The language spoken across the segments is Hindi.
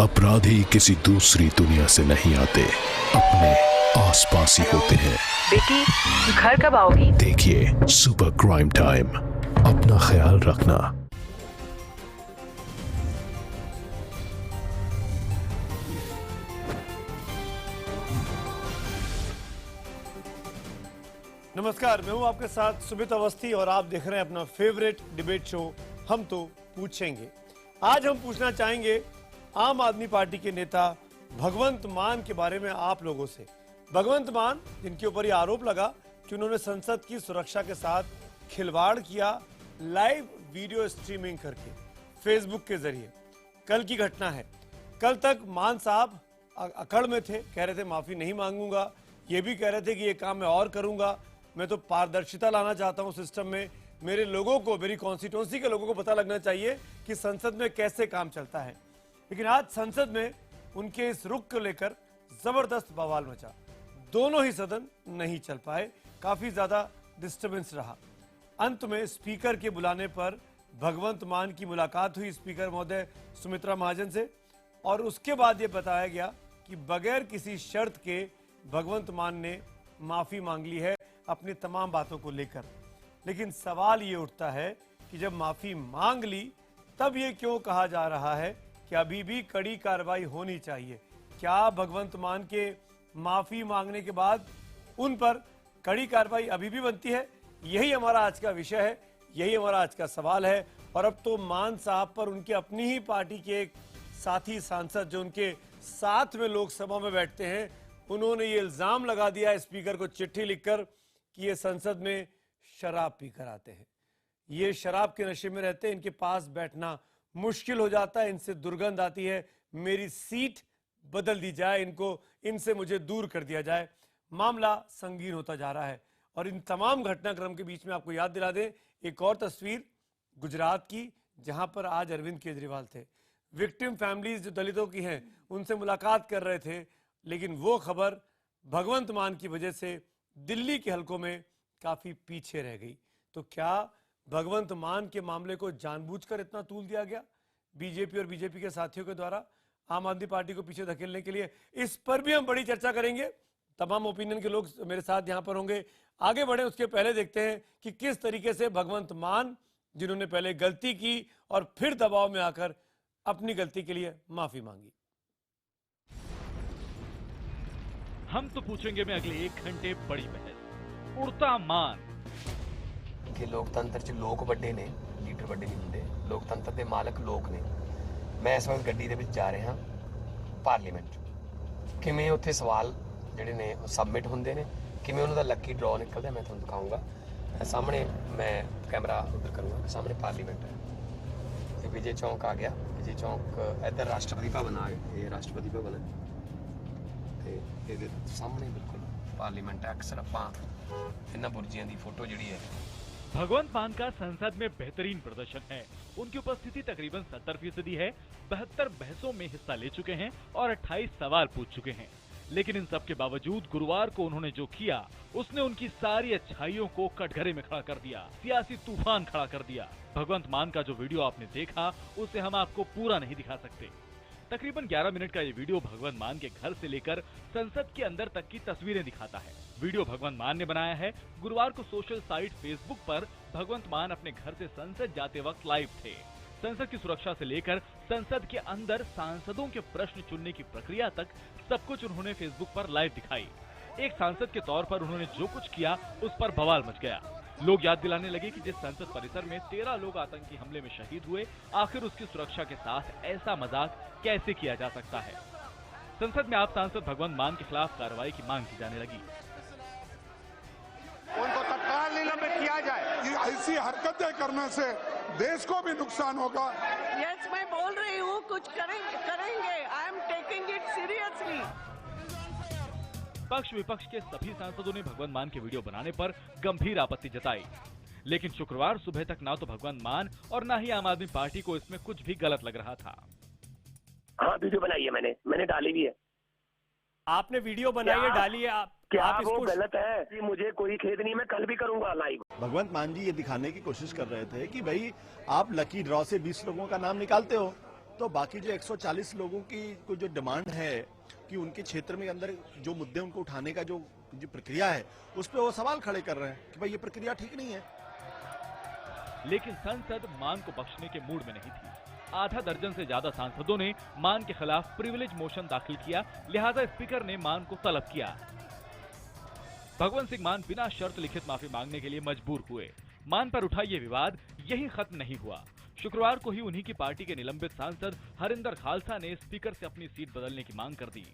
अपराधी किसी दूसरी दुनिया से नहीं आते, अपने आसपास ही होते हैं। बेटी, घर कब आओगी? देखिए सुपर क्राइम टाइम, अपना ख्याल रखना। नमस्कार, मैं हूं आपके साथ सुमित अवस्थी और आप देख रहे हैं अपना फेवरेट डिबेट शो हम तो पूछेंगे। आज हम पूछना चाहेंगे आम आदमी पार्टी के नेता भगवंत मान के बारे में आप लोगों से। भगवंत मान, जिनके ऊपर यह आरोप लगा कि उन्होंने संसद की सुरक्षा के साथ खिलवाड़ किया लाइव वीडियो स्ट्रीमिंग करके फेसबुक के जरिए। कल की घटना है। कल तक मान साहब अकड़ में थे, कह रहे थे माफी नहीं मांगूंगा, ये भी कह रहे थे कि ये काम मैं और करूंगा, मैं तो पारदर्शिता लाना चाहता हूं सिस्टम में, मेरे लोगों को, मेरी कॉन्स्टिट्यूंसी के लोगों को पता लगना चाहिए कि संसद में कैसे काम चलता है। लेकिन आज संसद में उनके इस रुख को लेकर जबरदस्त बवाल मचा। दोनों ही सदन नहीं चल पाए, काफी ज्यादा डिस्टर्बेंस रहा। अंत में स्पीकर के बुलाने पर भगवंत मान की मुलाकात हुई स्पीकर महोदय सुमित्रा महाजन से, और उसके बाद यह बताया गया कि बगैर किसी शर्त के भगवंत मान ने माफी मांग ली है अपनी तमाम बातों को लेकर। लेकिन सवाल ये उठता है कि जब माफी मांग ली तब ये क्यों कहा जा रहा है कि अभी भी कड़ी कार्रवाई होनी चाहिए? क्या भगवंत मान के माफी मांगने के बाद उन पर कड़ी कार्रवाई अभी भी बनती है? यही हमारा आज का विषय है, यही हमारा आज का सवाल है। और अब तो मान साहब पर उनके अपनी ही पार्टी के एक साथी सांसद जो उनके साथ में लोकसभा में बैठते हैं, उन्होंने ये इल्जाम लगा दिया स्पीकर को चिट्ठी लिखकर कि ये संसद में शराब पीकर आते हैं, ये शराब के नशे में रहते हैं, इनके पास बैठना मुश्किल हो जाता है, इनसे दुर्गंध आती है, मेरी सीट बदल दी जाए, इनसे मुझे दूर कर दिया जाए। मामला संगीन होता जा रहा है। और इन तमाम घटनाक्रम के बीच में आपको याद दिला दें एक और तस्वीर गुजरात की, जहां पर आज अरविंद केजरीवाल थे। विक्टिम फैमिलीज जो दलितों की हैं उनसे मुलाकात कर रहे थे, लेकिन वो खबर भगवंत मान की वजह से दिल्ली के हलकों में काफी पीछे रह गई। तो क्या भगवंत मान के मामले को जानबूझकर इतना तूल दिया गया बीजेपी और बीजेपी के साथियों के द्वारा आम आदमी पार्टी को पीछे धकेलने के लिए? इस पर भी हम बड़ी चर्चा करेंगे। तमाम ओपिनियन के लोग मेरे साथ यहां पर होंगे। आगे बढ़े उसके पहले देखते हैं कि किस तरीके से भगवंत मान, जिन्होंने पहले गलती की और फिर दबाव में आकर अपनी गलती के लिए माफी मांगी। हम तो पूछेंगे में अगले 1 घंटे बड़ी बहस। उड़ता मान कि लोकतंत्र च लोक ਵੱਡੇ ਨੇ, ਲੀਡਰ ਵੱਡੇ ਨਹੀਂ ਹੁੰਦੇ। ਲੋਕਤੰਤਰ ਦੇ ਮਾਲਕ ਲੋਕ ਨੇ। ਮੈਂ ਇਸ ਵਕਤ ਗੱਡੀ ਦੇ ਵਿੱਚ ਜਾ ਰਿਹਾ ਪਾਰਲੀਮੈਂਟ 'ਚ। ਕਿਵੇਂ ਉੱਥੇ ਸਵਾਲ ਜਿਹੜੇ ਨੇ ਸਬਮਿਟ ਹੁੰਦੇ ਨੇ, ਕਿਵੇਂ ਉਹਨਾਂ ਦਾ ਲੱਕੀ ਡਰਾਅ ਨਿਕਲਦਾ, ਮੈਂ ਤੁਹਾਨੂੰ ਦਿਖਾਊਂਗਾ। ਸਾਹਮਣੇ ਮੈਂ ਕੈਮਰਾ ਉਧਰ ਕਰੂੰਗਾ, ਸਾਹਮਣੇ ਪਾਰਲੀਮੈਂਟ ਹੈ। ਤੇ ਵਿਜੇ ਚੌਂਕ ਆ ਗਿਆ, ਵਿਜੇ ਚੌਂਕ ਇੱਧਰ ਰਾਸ਼ਟਰਪਤੀ ਭਵਨ ਆ ਗਿਆ, ਇਹ ਰਾਸ਼ਟਰਪਤੀ ਭਵਨ ਹੈ। ਤੇ ਇਹਦੇ ਸਾਹਮਣੇ ਬਿਲਕੁਲ पार्लियामेंट अक्सर इन बुर्जियां दी फोटो जिहड़ी है। भगवंत मान का संसद में बेहतरीन प्रदर्शन है। उनकी उपस्थिति तकरीबन 70% है। 72 बहसों में हिस्सा ले चुके हैं और 28 सवाल पूछ चुके हैं। लेकिन इन सब के बावजूद गुरुवार को उन्होंने जो किया उसने उनकी सारी अच्छाइयों को कटघरे में खड़ा कर दिया, सियासी तूफान खड़ा कर दिया। भगवंत मान का जो वीडियो आपने देखा उसे हम आपको पूरा नहीं दिखा सकते। तकरीबन 11 मिनट का ये वीडियो भगवंत मान के घर से लेकर संसद के अंदर तक की तस्वीरें दिखाता है। वीडियो भगवंत मान ने बनाया है। गुरुवार को सोशल साइट फेसबुक पर भगवंत मान अपने घर से संसद जाते वक्त लाइव थे। संसद की सुरक्षा से लेकर संसद के अंदर सांसदों के प्रश्न चुनने की प्रक्रिया तक सब कुछ उन्होंने फेसबुक पर लाइव दिखाई। एक सांसद के तौर पर उन्होंने जो कुछ किया उस पर बवाल मच गया। लोग याद दिलाने लगे कि जिस संसद परिसर में 13 लोग आतंकी हमले में शहीद हुए, आखिर उसकी सुरक्षा के साथ ऐसा मजाक कैसे किया जा सकता है। संसद में आप सांसद भगवंत मान के खिलाफ कार्रवाई की मांग की जाने लगी। उनको तत्काल निलंबित किया जाए। ऐसी हरकतें करने से देश को भी नुकसान होगा। यस, मैं बोल रही हूँ कुछ करेंगे। I am taking it seriously. पक्ष विपक्ष के सभी सांसदों ने भगवंत मान के वीडियो बनाने पर गंभीर आपत्ति जताई। लेकिन शुक्रवार सुबह तक ना तो भगवंत मान और ना ही आम आदमी पार्टी को इसमें कुछ भी गलत लग रहा था। हाँ, वीडियो बनाई है, मैंने डाली भी है। आपने वीडियो बनाई है, डाली है, आप वो गलत है कि मुझे कोई खेद नहीं, मैं कल भी करूंगा लाइव। भगवंत मान जी ये दिखाने की कोशिश कर रहे थे कि भाई आप लकी ड्रॉ से 20 लोगों का नाम निकालते हो, तो बाकी जो 140 लोगों की को जो डिमांड है कि उनके क्षेत्र में अंदर जो मुद्दे उनको उठाने का जो प्रक्रिया है उस पर वो सवाल खड़े कर रहे हैं कि भाई ये प्रक्रिया ठीक नहीं है। लेकिन संसद मान को बख्शने के मूड में नहीं थी। आधा दर्जन से ज्यादा सांसदों ने मान के खिलाफ प्रिविलेज मोशन दाखिल किया, लिहाजा स्पीकर ने मान को तलब किया। भगवंत सिंह मान बिना शर्त लिखित माफी मांगने के लिए मजबूर हुए। मान पर उठा ये विवाद यहीं खत्म नहीं हुआ। शुक्रवार को ही उन्हीं की पार्टी के निलंबित सांसद हरिंदर खालसा ने स्पीकर से अपनी सीट बदलने की मांग कर दी।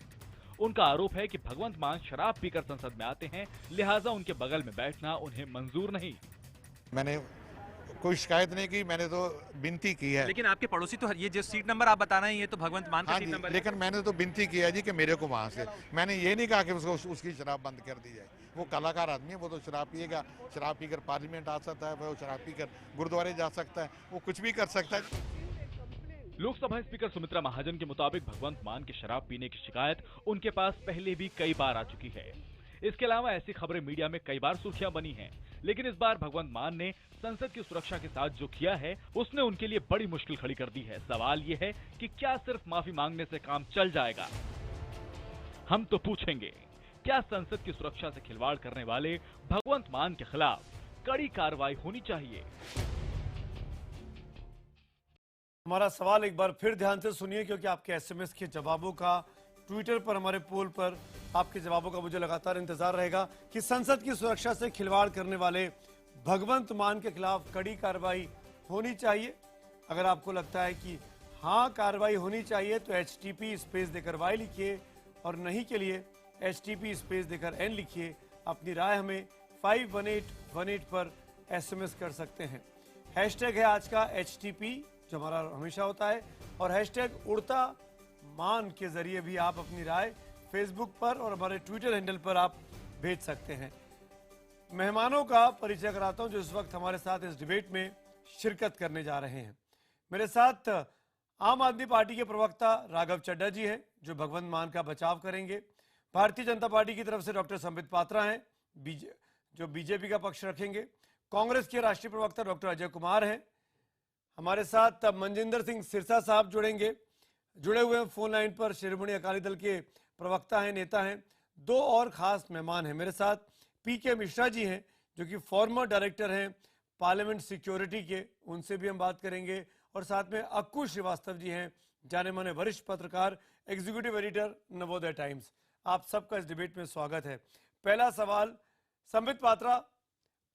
उनका आरोप है कि भगवंत मान शराब पीकर संसद में आते हैं, लिहाजा उनके बगल में बैठना उन्हें मंजूर नहीं। मैंने कोई शिकायत नहीं की, मैंने तो विनती की है। लेकिन आपके पड़ोसी तो ये जो सीट नंबर आप बता रहे हैं ये तो भगवंत मान का हाँ सीट जी, नंबर है। लेकिन मैंने तो विनती की है जी कि मेरे को वहाँ से, मैंने ये नहीं कहा कि उसको उसकी शराब बंद कर दी जाए। वो कलाकार आदमी है, वो तो शराब पिएगा, शराब पीकर पार्लियामेंट आ सकता है, वो शराब पीकर गुरुद्वारे जा सकता है, वो कुछ भी कर सकता है। लोकसभा स्पीकर सुमित्रा महाजन के मुताबिक भगवंत मान के शराब पीने की शिकायत उनके पास पहले भी कई बार आ चुकी है। इसके अलावा ऐसी खबरें मीडिया में कई बार सुर्खियां बनी हैं, लेकिन इस बार भगवंत मान ने संसद की सुरक्षा के साथ जो किया है उसने उनके लिए बड़ी मुश्किल खड़ी कर दी है। सवाल ये है कि क्या सिर्फ माफी मांगने से काम चल जाएगा? हम तो पूछेंगे, क्या संसद की सुरक्षा से खिलवाड़ करने वाले भगवंत मान के खिलाफ कड़ी कार्रवाई होनी चाहिए? हमारा सवाल एक बार फिर ध्यान से सुनिए, क्योंकि आपके एसएमएस के जवाबों का, ट्विटर पर हमारे पोल पर आपके जवाबों का मुझे लगातार इंतजार रहेगा कि संसद की सुरक्षा से खिलवाड़ करने वाले भगवंत मान के खिलाफ कड़ी कार्रवाई होनी चाहिए। अगर आपको लगता है कि हाँ कार्रवाई होनी चाहिए तो HTP स्पेस देकर Y लिखिए, और नहीं के लिए HTP स्पेस देकर N लिखिए। अपनी राय हमें 51818 पर SMS कर सकते हैं। हैशटैग है आज का HTP, जो हमारा हमेशा होता है, और हैशटैग उड़ता मान के जरिए भी आप अपनी राय फेसबुक पर और हमारे ट्विटर हैंडल पर आप भेज सकते हैं। मेहमानों का परिचय कराता हूं जो इस वक्त हमारे साथ इस डिबेट में शिरकत करने जा रहे हैं। मेरे साथ आम आदमी पार्टी के प्रवक्ता राघव चड्ढा जी हैं, जो भगवंत मान का बचाव करेंगे। भारतीय जनता पार्टी की तरफ से डॉक्टर संबित पात्रा हैं, जो बीजेपी का पक्ष रखेंगे। कांग्रेस के राष्ट्रीय प्रवक्ता डॉक्टर अजय कुमार हैं। हमारे साथ मनजिंदर सिंह सिरसा साहब जुड़े हुए हैं फोन लाइन पर, शिरोमणि अकाली दल के प्रवक्ता हैं, नेता हैं। दो और खास मेहमान हैं मेरे साथ, PK मिश्रा जी हैं, जो कि फॉर्मर डायरेक्टर हैं पार्लियामेंट सिक्योरिटी के, उनसे भी हम बात करेंगे। और साथ में अक्कू श्रीवास्तव जी हैं, जाने माने वरिष्ठ पत्रकार, एग्जीक्यूटिव एडिटर नवोदय टाइम्स। आप सबका इस डिबेट में स्वागत है। पहला सवाल संबित पात्रा,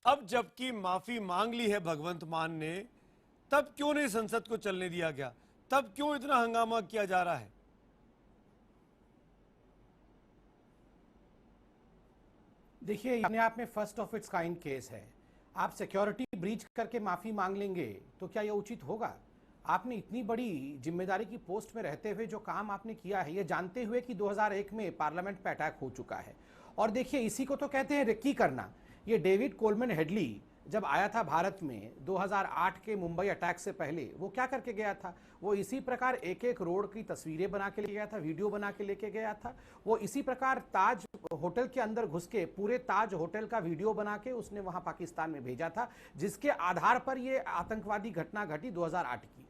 अब जबकि माफी मांग ली है भगवंत मान ने, तब क्यों नहीं संसद को चलने दिया गया? तब क्यों इतना हंगामा किया जा रहा है? देखिए, अपने आप में first of its kind case है। आप सिक्योरिटी ब्रीच करके माफी मांग लेंगे तो क्या यह उचित होगा? आपने इतनी बड़ी जिम्मेदारी की पोस्ट में रहते हुए जो काम आपने किया है, ये जानते हुए कि 2001 में पार्लियामेंट पे अटैक हो चुका है। और देखिए, इसी को तो कहते हैं रेक्की करना। ये डेविड कोलमैन हेडली जब आया था भारत में 2008 के मुंबई अटैक से पहले, वो क्या करके गया था? वो इसी प्रकार एक एक रोड की तस्वीरें बना के ले गया था, वीडियो बना के लेके गया था। वो इसी प्रकार ताज होटल के अंदर घुस के पूरे ताज होटल का वीडियो बना के उसने वहां पाकिस्तान में भेजा था, जिसके आधार पर ये आतंकवादी घटना घटी 2008 की।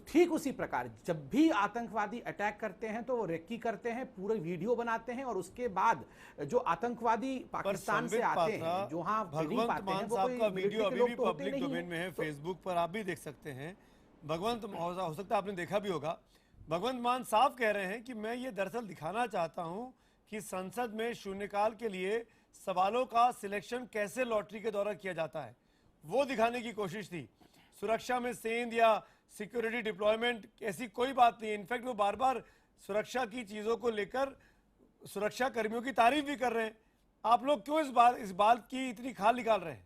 ठीक उसी प्रकार जब भी आतंकवादी अटैक करते हैं तो वो रेक्की करते हैं, पूरे वीडियो बनाते हैं, और उसके बाद जो आतंकवादी पाकिस्तान से आते हैं, जो भगवंत मान साहब का वीडियो अभी भी पब्लिक डोमेन में है, फेसबुक पर आप भी देख सकते हैं। भगवंत, हो सकता है आपने देखा भी होगा, भगवंत मान साफ कह रहे हैं कि मैं ये दरअसल दिखाना चाहता हूं कि संसद में शून्यकाल के लिए सवालों का सिलेक्शन कैसे लॉटरी के द्वारा किया जाता है, वो दिखाने की कोशिश थी। सुरक्षा में सेंध या सिक्योरिटी डिप्लॉयमेंट ऐसी कोई बात नहीं है। इनफैक्ट वो बार बार सुरक्षा की चीजों को लेकर सुरक्षा कर्मियों की तारीफ भी कर रहे हैं। आप लोग क्यों इस बात की इतनी खाल निकाल रहे हैं?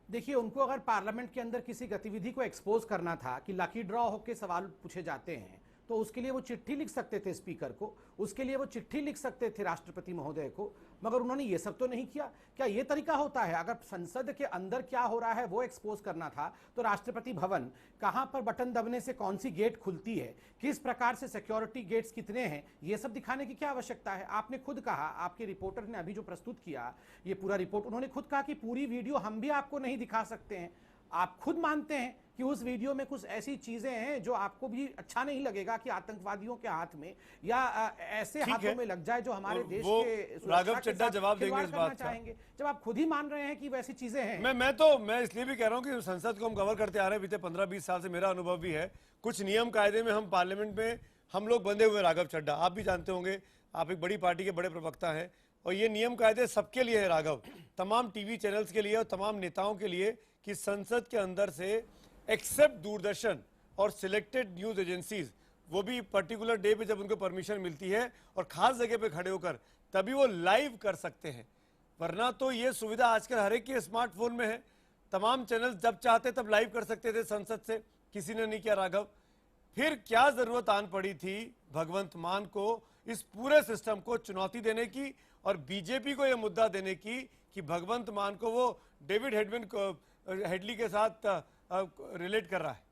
देखिए, उनको अगर पार्लियामेंट के अंदर किसी गतिविधि को एक्सपोज करना था कि लकी ड्रॉ होकर सवाल पूछे जाते हैं, तो उसके लिए वो चिट्ठी लिख सकते थे स्पीकर को, उसके लिए वो चिट्ठी लिख सकते थे राष्ट्रपति महोदय को, मगर उन्होंने ये सब तो नहीं किया। क्या ये तरीका होता है? अगर संसद के अंदर क्या हो रहा है वो एक्सपोज करना था तो राष्ट्रपति भवन कहां पर बटन दबने से कौन सी गेट खुलती है, किस प्रकार से सिक्योरिटी गेट्स कितने हैं, ये सब दिखाने की क्या आवश्यकता है? आपने खुद कहा, आपके रिपोर्टर ने अभी जो प्रस्तुत किया ये पूरा रिपोर्ट, उन्होंने खुद कहा कि पूरी वीडियो हम भी आपको नहीं दिखा सकते हैं। आप खुद मानते हैं कि उस वीडियो में कुछ ऐसी चीजें हैं जो आपको भी अच्छा नहीं लगेगा कि आतंकवादियों के हाथ में या ऐसे हाथों में लग जाए जो हमारे देश के सुरक्षा राघव के चड्ढा साथ जवाब देंगे खिलवाड़ इस करना बात का। चाहेंगे जब आप खुद ही मान रहे हैं कि वैसी चीजें हैं। मैं इसलिए भी कह रहा हूं कि संसद को हम कवर करते आ रहे हैं बीते 15-20 साल से, मेरा अनुभव भी है। कुछ नियम कायदे में हम पार्लियामेंट में हम लोग बंधे हुए, राघव चड्ढा आप भी जानते होंगे, आप एक बड़ी पार्टी के बड़े प्रवक्ता हैं, और ये नियम कायदे सबके लिए है राघव, तमाम टीवी चैनल्स के लिए और तमाम नेताओं के लिए, कि संसद के अंदर से एक्सेप्ट दूरदर्शन और सिलेक्टेड न्यूज एजेंसीज, वो भी पर्टिकुलर डे पे जब उनको परमिशन मिलती है और खास जगह पे खड़े होकर, तभी वो लाइव कर सकते हैं। वरना तो ये सुविधा आजकल हर एक के स्मार्टफोन में है, तमाम चैनल जब चाहते तब लाइव कर सकते थे संसद से, किसी ने नहीं किया राघव। फिर क्या जरूरत आन पड़ी थी भगवंत मान को इस पूरे सिस्टम को चुनौती देने की और बीजेपी को यह मुद्दा देने की कि भगवंत मान को वो डेविड हेडली के साथ रिलेट कर रहा है।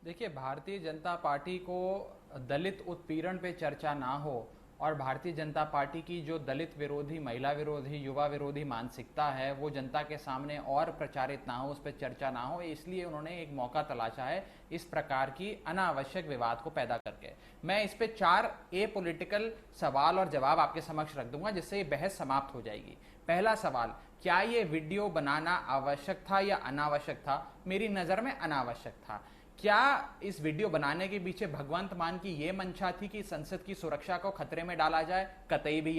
देखिए, भारतीय जनता पार्टी को दलित उत्पीड़न पे चर्चा ना हो और भारतीय जनता पार्टी की जो दलित विरोधी, महिला विरोधी, युवा विरोधी मानसिकता है वो जनता के सामने और प्रचारित ना हो, उस पर चर्चा ना हो, इसलिए उन्होंने एक मौका तलाशा है इस प्रकार की अनावश्यक विवाद को पैदा करके। मैं इस पे 4 एपॉलिटिकल सवाल और जवाब आपके समक्ष रख दूंगा जिससे ये बहस समाप्त हो जाएगी। पहला सवाल, क्या ये वीडियो बनाना आवश्यक था या अनावश्यक था? मेरी नजर में अनावश्यक था। क्या इस वीडियो बनाने के पीछे भगवंत मान की ये मंशा थी कि संसद की सुरक्षा को खतरे में डाला जाए? कतई भी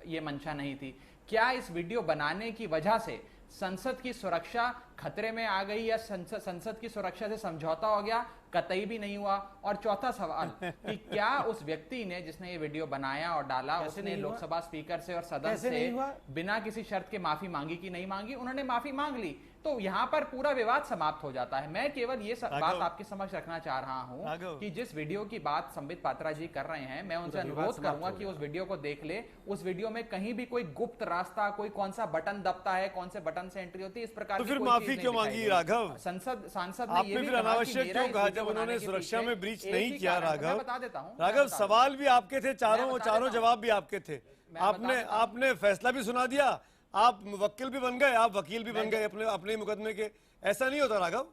ये मंशा नहीं थी। क्या इस वीडियो बनाने की वजह से संसद की सुरक्षा खतरे में आ गई या संसद की सुरक्षा से समझौता हो गया? कतई भी नहीं हुआ। और चौथा सवाल कि क्या उस व्यक्ति ने जिसने ये वीडियो बनाया और डाला उसने लोकसभा स्पीकर से और सदन से बिना किसी शर्त के माफी मांगी कि नहीं मांगी? उन्होंने माफी मांग ली, तो यहां पर पूरा विवाद समाप्त हो जाता है। मैं केवल ये बात आपके समक्ष रखना चाह रहा हूं कि जिस वीडियो की बात संबित पात्रा जी कर रहे हैं, मैं उनसे अनुरोध करूंगा कि उस वीडियो को देख ले। उस वीडियो में कहीं भी कोई गुप्त रास्ता, कोई कौन सा बटन दबता है, कौन से बटन से एंट्री होती है, इस प्रकार तो फिर माफी क्यों मांगी राघव? सांसद आपने फिर अनावश्यक क्यों कहा जब उन्होंने सुरक्षा में ब्रीच नहीं किया? राघव, बता देता हूं राघव, सवाल भी आपके थे, चारों जवाब भी आपके थे, आपने फैसला भी सुना दिया, आप वकील भी बन गए, आप वकील भी बन गए अपने मुकदमे के। ऐसा नहीं होता राघव।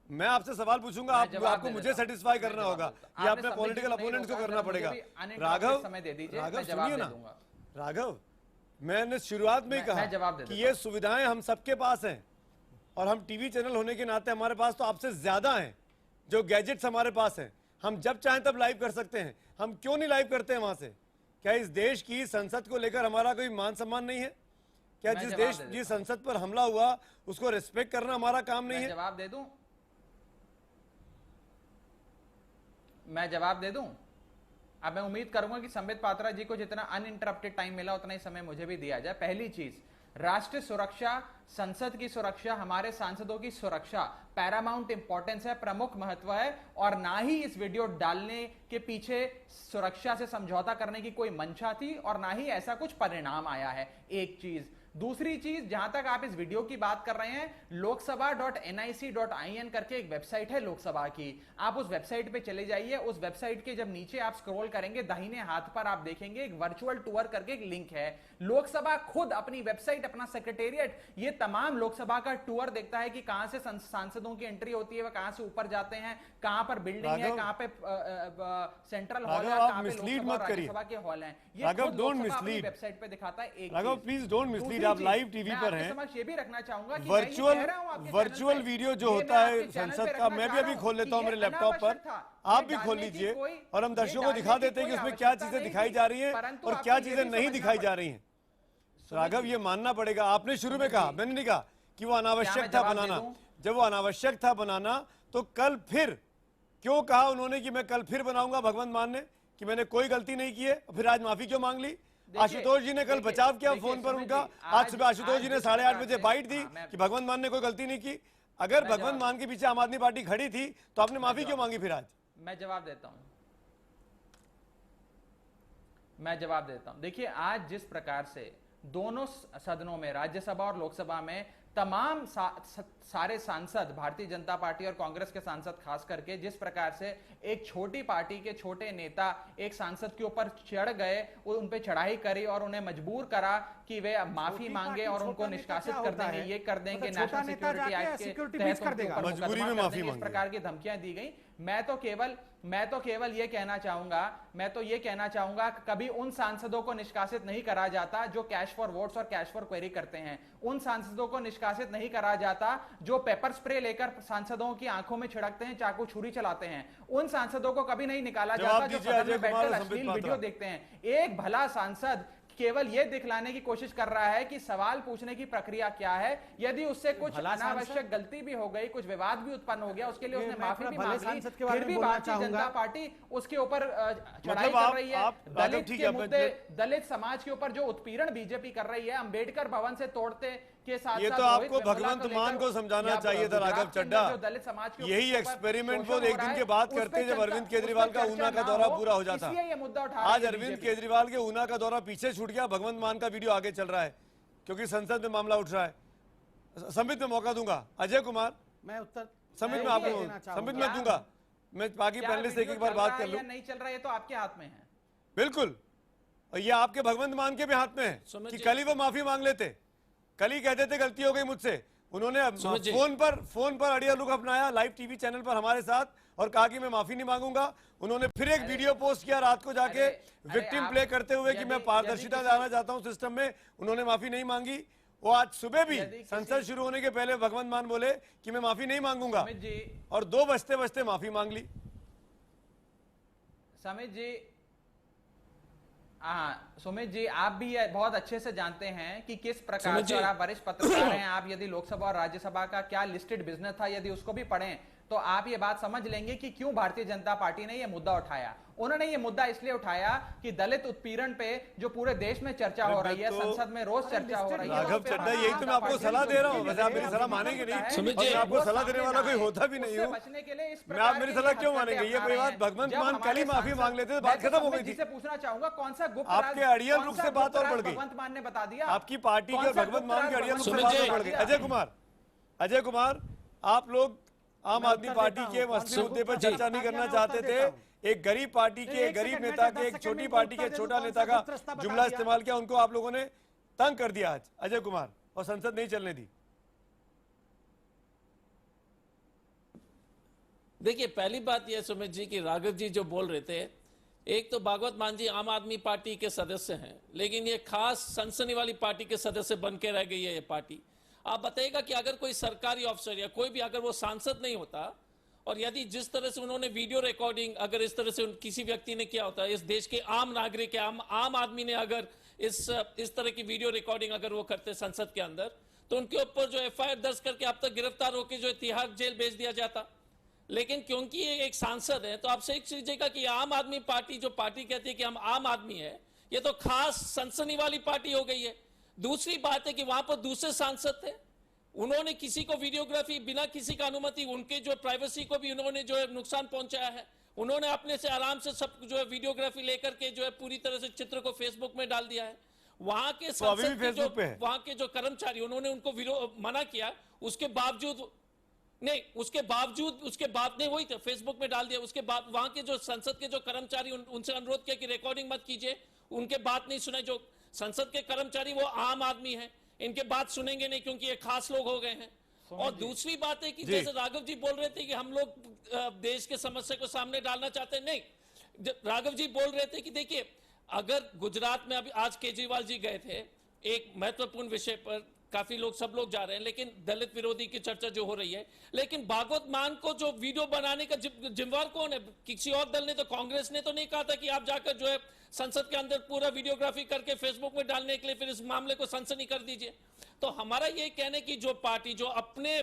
मैं आपसे सवाल पूछूंगा, आपको मुझे सेटिस्फाई करना होगा या अपने पॉलिटिकल अपोनेंट्स को करना पड़ेगा। राघव सुनिए ना राघव, मैंने शुरुआत में ही कहा कि ये सुविधाएं हम सबके पास हैं और हम टीवी चैनल होने के नाते हमारे पास तो आपसे ज्यादा हैं जो गैजेट्स हमारे पास हैं। हम जब चाहें तब लाइव कर सकते हैं। हम क्यों नहीं लाइव करते हैं वहां से? क्या इस देश की संसद को लेकर हमारा कोई मान सम्मान नहीं है? क्या जिस संसद पर हमला हुआ उसको रिस्पेक्ट करना हमारा काम नहीं है? जवाब दे दूं? मैं जवाब दे दूं? अब मैं उम्मीद करूंगा कि संबित पात्रा जी को जितना अनइंटरप्टेड टाइम मिला उतना ही समय मुझे भी दिया जाए। पहली चीज, राष्ट्रीय सुरक्षा, संसद की सुरक्षा, हमारे सांसदों की सुरक्षा पैरामाउंट इंपॉर्टेंस है, प्रमुख महत्व है, और ना ही इस वीडियो डालने के पीछे सुरक्षा से समझौता करने की कोई मंशा थी और ना ही ऐसा कुछ परिणाम आया है। एक चीज। दूसरी चीज, जहां तक आप इस वीडियो की बात कर रहे हैं, लोकसभा.nic.in करके एक वेबसाइट है लोकसभा की। आप उस वेबसाइट पे चले जाइए। उस वेबसाइट के जब नीचे आप स्क्रॉल करेंगे, दाहिने हाथ पर आप देखेंगे एक वर्चुअल टूर करके एक लिंक है। लोकसभा खुद अपनी वेबसाइट, अपना सेक्रेटेरिएट, ये तमाम लोकसभा का टूर देखता है कि कहां से सांसदों की एंट्री होती है, वह कहां से ऊपर जाते हैं, कहां पर बिल्डिंग है, कहां पे सेंट्रल हॉल है, कहां पे लोकसभा के हॉल हैं। ये अपनी वेबसाइट पे दिखाता है। Please don't mislead. आप लाइव टीवी पर हैं। ये भी रखना चाहूंगा कि वर्चुअल वीडियो जो होता है संसद का, मैं भी अभी खोल लेता हूं मेरे लैपटॉप पर, आप भी खोल लीजिए और हम दर्शकों को दिखा देते हैं कि उसमें क्या चीजें दिखाई जा रही हैं और क्या चीजें नहीं दिखाई जा रही हैं। राघव, ये मानना पड़ेगा, आपने शुरू में कहा, मैंने नहीं कहा कि वो अनावश्यक था बनाना। जब वो अनावश्यक था बनाना तो कल फिर क्यों कहा उन्होंने कि मैं कल फिर बनाऊंगा? भगवंत मान ने कि मैंने कोई गलती नहीं की है, फिर आज माफी क्यों मांग ली? आशुतोष जी ने कल बचाव किया फोन पर उनका। आज सुबह आशुतोष जी ने 8:30 बजे बाइट दी कि भगवंत मान ने कोई गलती नहीं की। अगर भगवंत मान के पीछे आम आदमी पार्टी खड़ी थी तो आपने माफी क्यों मांगी फिर आज? मैं जवाब देता हूं। देखिए, आज जिस प्रकार से दोनों सदनों में, राज्यसभा और लोकसभा में, तमाम सारे सांसद, भारतीय जनता पार्टी और कांग्रेस के सांसद खास करके, जिस प्रकार से एक छोटी पार्टी के छोटे नेता एक सांसद के ऊपर चढ़ गए, उन पे चढ़ाई करी और उन्हें मजबूर करा कि वे माफी मांगे और उनको निष्कासित कर देंगे, ये कर देंगे, नेशनल सिक्योरिटी एक्ट के तहत मजबूरी में माफी मांगी, इस प्रकार की धमकियां दी गई। मैं तो केवल ये कहना चाहूंगा कभी उन सांसदों को निष्कासित नहीं करा जाता जो कैश फॉर वोट्स और कैश फॉर क्वेरी करते हैं। उन सांसदों को निष्कासित नहीं करा जाता जो पेपर स्प्रे लेकर सांसदों की आंखों में छिड़कते हैं, चाकू छुरी चलाते हैं। उन सांसदों को कभी नहीं निकाला जाता जो सदन में बैठकर अश्लील वीडियो देखते हैं। एक भला सांसद केवल यह दिखलाने की कोशिश कर रहा है कि सवाल पूछने की प्रक्रिया क्या है, यदि उससे कुछ अनावश्यक गलती भी हो गई, कुछ विवाद भी उत्पन्न हो गया, उसके लिए उसने माफी भी मांग ली, फिर भी भारतीय जनता पार्टी उसके ऊपर चढ़ाई कर रही है। दलित के मुद्दे, दलित समाज के ऊपर जो उत्पीड़न बीजेपी कर रही है, अंबेडकर भवन से तोड़ते के साथ ये तो आपको भगवंत मान को समझाना चाहिए था राघव चड्ढा। यही एक्सपेरिमेंट वो एक दिन के बाद करते जब अरविंद केजरीवाल का ऊना का दौरा पूरा हो जाता। आज अरविंद केजरीवाल के ऊना का दौरा पीछे छूट गया, भगवंत मान का वीडियो आगे चल रहा है क्योंकि संसद में मामला उठ रहा है। संबित में मौका दूंगा, अजय कुमार मैं उत्तर संबित में आपको संबित में दूंगा, मैं बाकी पैनलिस्ट एक बार बात कर लूं। नहीं चल रहा है तो आपके हाथ में है। बिल्कुल, और ये आपके भगवंत मान के भी हाथ में है कि कल ही वो माफी मांग लेते, कल ही कहते थे गलती हो गई मुझसे। उन्होंने फोन पर अड़िया लुक अपनाया लाइव टीवी चैनल पर हमारे साथ और कहा कि मैं माफी नहीं मांगूंगा। उन्होंने फिर एक वीडियो पोस्ट किया रात को जाके विक्टिम प्ले करते हुए कि मैं पारदर्शिता लाना चाहता हूं सिस्टम में, उन्होंने माफी नहीं मांगी। वो आज सुबह भी संसद शुरू होने के पहले भगवंत मान बोले कि मैं माफी नहीं मांगूंगा और 2 बजते बजते माफी मांग ली। समित जी, सुमित जी, आप भी बहुत अच्छे से जानते हैं कि किस प्रकार से, और आप वरिष्ठ पत्रकार हैं, आप यदि लोकसभा और राज्यसभा का क्या लिस्टेड बिजनेस था यदि उसको भी पढ़ें तो आप ये बात समझ लेंगे कि क्यों भारतीय जनता पार्टी ने यह मुद्दा उठाया। उन्होंने ये मुद्दा इसलिए उठाया कि दलित उत्पीड़न पे जो पूरे देश में चर्चा हो रही है, संसद में रोज चर्चा हो रही है। राघव चड्ढा, यही तो मैं आपको सलाह दे रहा हूँ, वैसे आप मेरी सलाह मानेंगे नहीं, मैं आपको सलाह देने वाला कोई होता भी नहीं हूँ, मैं आप मेरी सलाह क्यों मानेंगे? ये कोई बात, भगवंत मान कल ही माफी मांग लेते तो बात खत्म हो गई थी। पूछना चाहूंगा कौन सा गुप्त आपके अड़ियल रुख से बात और बढ़ गई, भगवंत मान ने बता दिया आपकी पार्टी के भगवंत मान के अड़ियल रुख से बात और बढ़ गई। अजय कुमार, आप लोग आम आदमी पार्टी के असली मुद्दे पर चर्चा नहीं करना चाहते थे। एक गरीब पार्टी के, एक गरीब नेता के, एक छोटी पार्टी के छोटा नेता का जुमला इस्तेमाल किया, उनको आप लोगों ने तंग कर दिया आज अजय कुमार, और संसद नहीं चलने दी। देखिए, पहली बात यह सुमित जी कि राघव जी जो बोल रहे थे, एक तो भागवत मान जी आम आदमी पार्टी के सदस्य हैं, लेकिन ये खास सनसनी वाली पार्टी के सदस्य बन के रह गई है ये पार्टी। आप बताइएगा कि अगर कोई सरकारी अफसर या कोई भी अगर वो सांसद नहीं होता और यदि जिस तरह से उन्होंने वीडियो रिकॉर्डिंग अगर इस तरह से किसी व्यक्ति ने किया होता, इस देश के आम नागरिक के आम आदमी ने अगर इस तरह की वीडियो रिकॉर्डिंग अगर वो करते संसद के अंदर, तो उनके ऊपर जो एफआईआर दर्ज करके अब तक गिरफ्तार होकर जो तिहाड़ जेल भेज दिया जाता। लेकिन क्योंकि ये एक सांसद है तो आपसे एक चीजेगा कि आम आदमी पार्टी जो पार्टी कहती है कि हम आम आदमी है, ये तो खास सनसनी वाली पार्टी हो गई है। दूसरी बात है कि वहां पर दूसरे सांसद थे, उन्होंने किसी को वीडियोग्राफी बिना किसी का अनुमति, उनके जो प्राइवेसी को भी उन्होंने जो है नुकसान पहुंचाया है। उन्होंने अपने से आराम से सब जो है वीडियोग्राफी लेकर के जो है पूरी तरह से चित्र को फेसबुक में डाल दिया है। वहां के संसद के जो वहां के जो कर्मचारी उन्होंने उनको मना किया, उसके बावजूद नहीं वही था, फेसबुक में डाल दिया। उसके बाद वहां के जो संसद के जो कर्मचारी उनसे अनुरोध किया कि रिकॉर्डिंग मत कीजिए, उनके बात नहीं सुने। जो संसद के कर्मचारी वो आम आदमी है, इनके बात सुनेंगे नहीं क्योंकि ये खास लोग हो गए हैं। और दूसरी बात है कि जैसे राघव जी बोल रहे थे कि हम लोग देश के समस्या को सामने डालना चाहते हैं, नहीं, राघव जी बोल रहे थे कि देखिए अगर गुजरात में अभी आज केजरीवाल जी गए थे एक महत्वपूर्ण विषय पर, काफी लोग सब लोग जा रहे हैं, लेकिन दलित विरोधी की चर्चा जो हो रही है, लेकिन भागवत मान को जो वीडियो बनाने का जिम्मेवार कौन है? किसी और दल ने तो, कांग्रेस ने तो नहीं कहा था कि आप जाकर जो है संसद के अंदर पूरा वीडियोग्राफी करके फेसबुक में डालने के लिए फिर इस मामले को सनसनी कर दीजिए। तो हमारा ये कहने की जो पार्टी जो अपने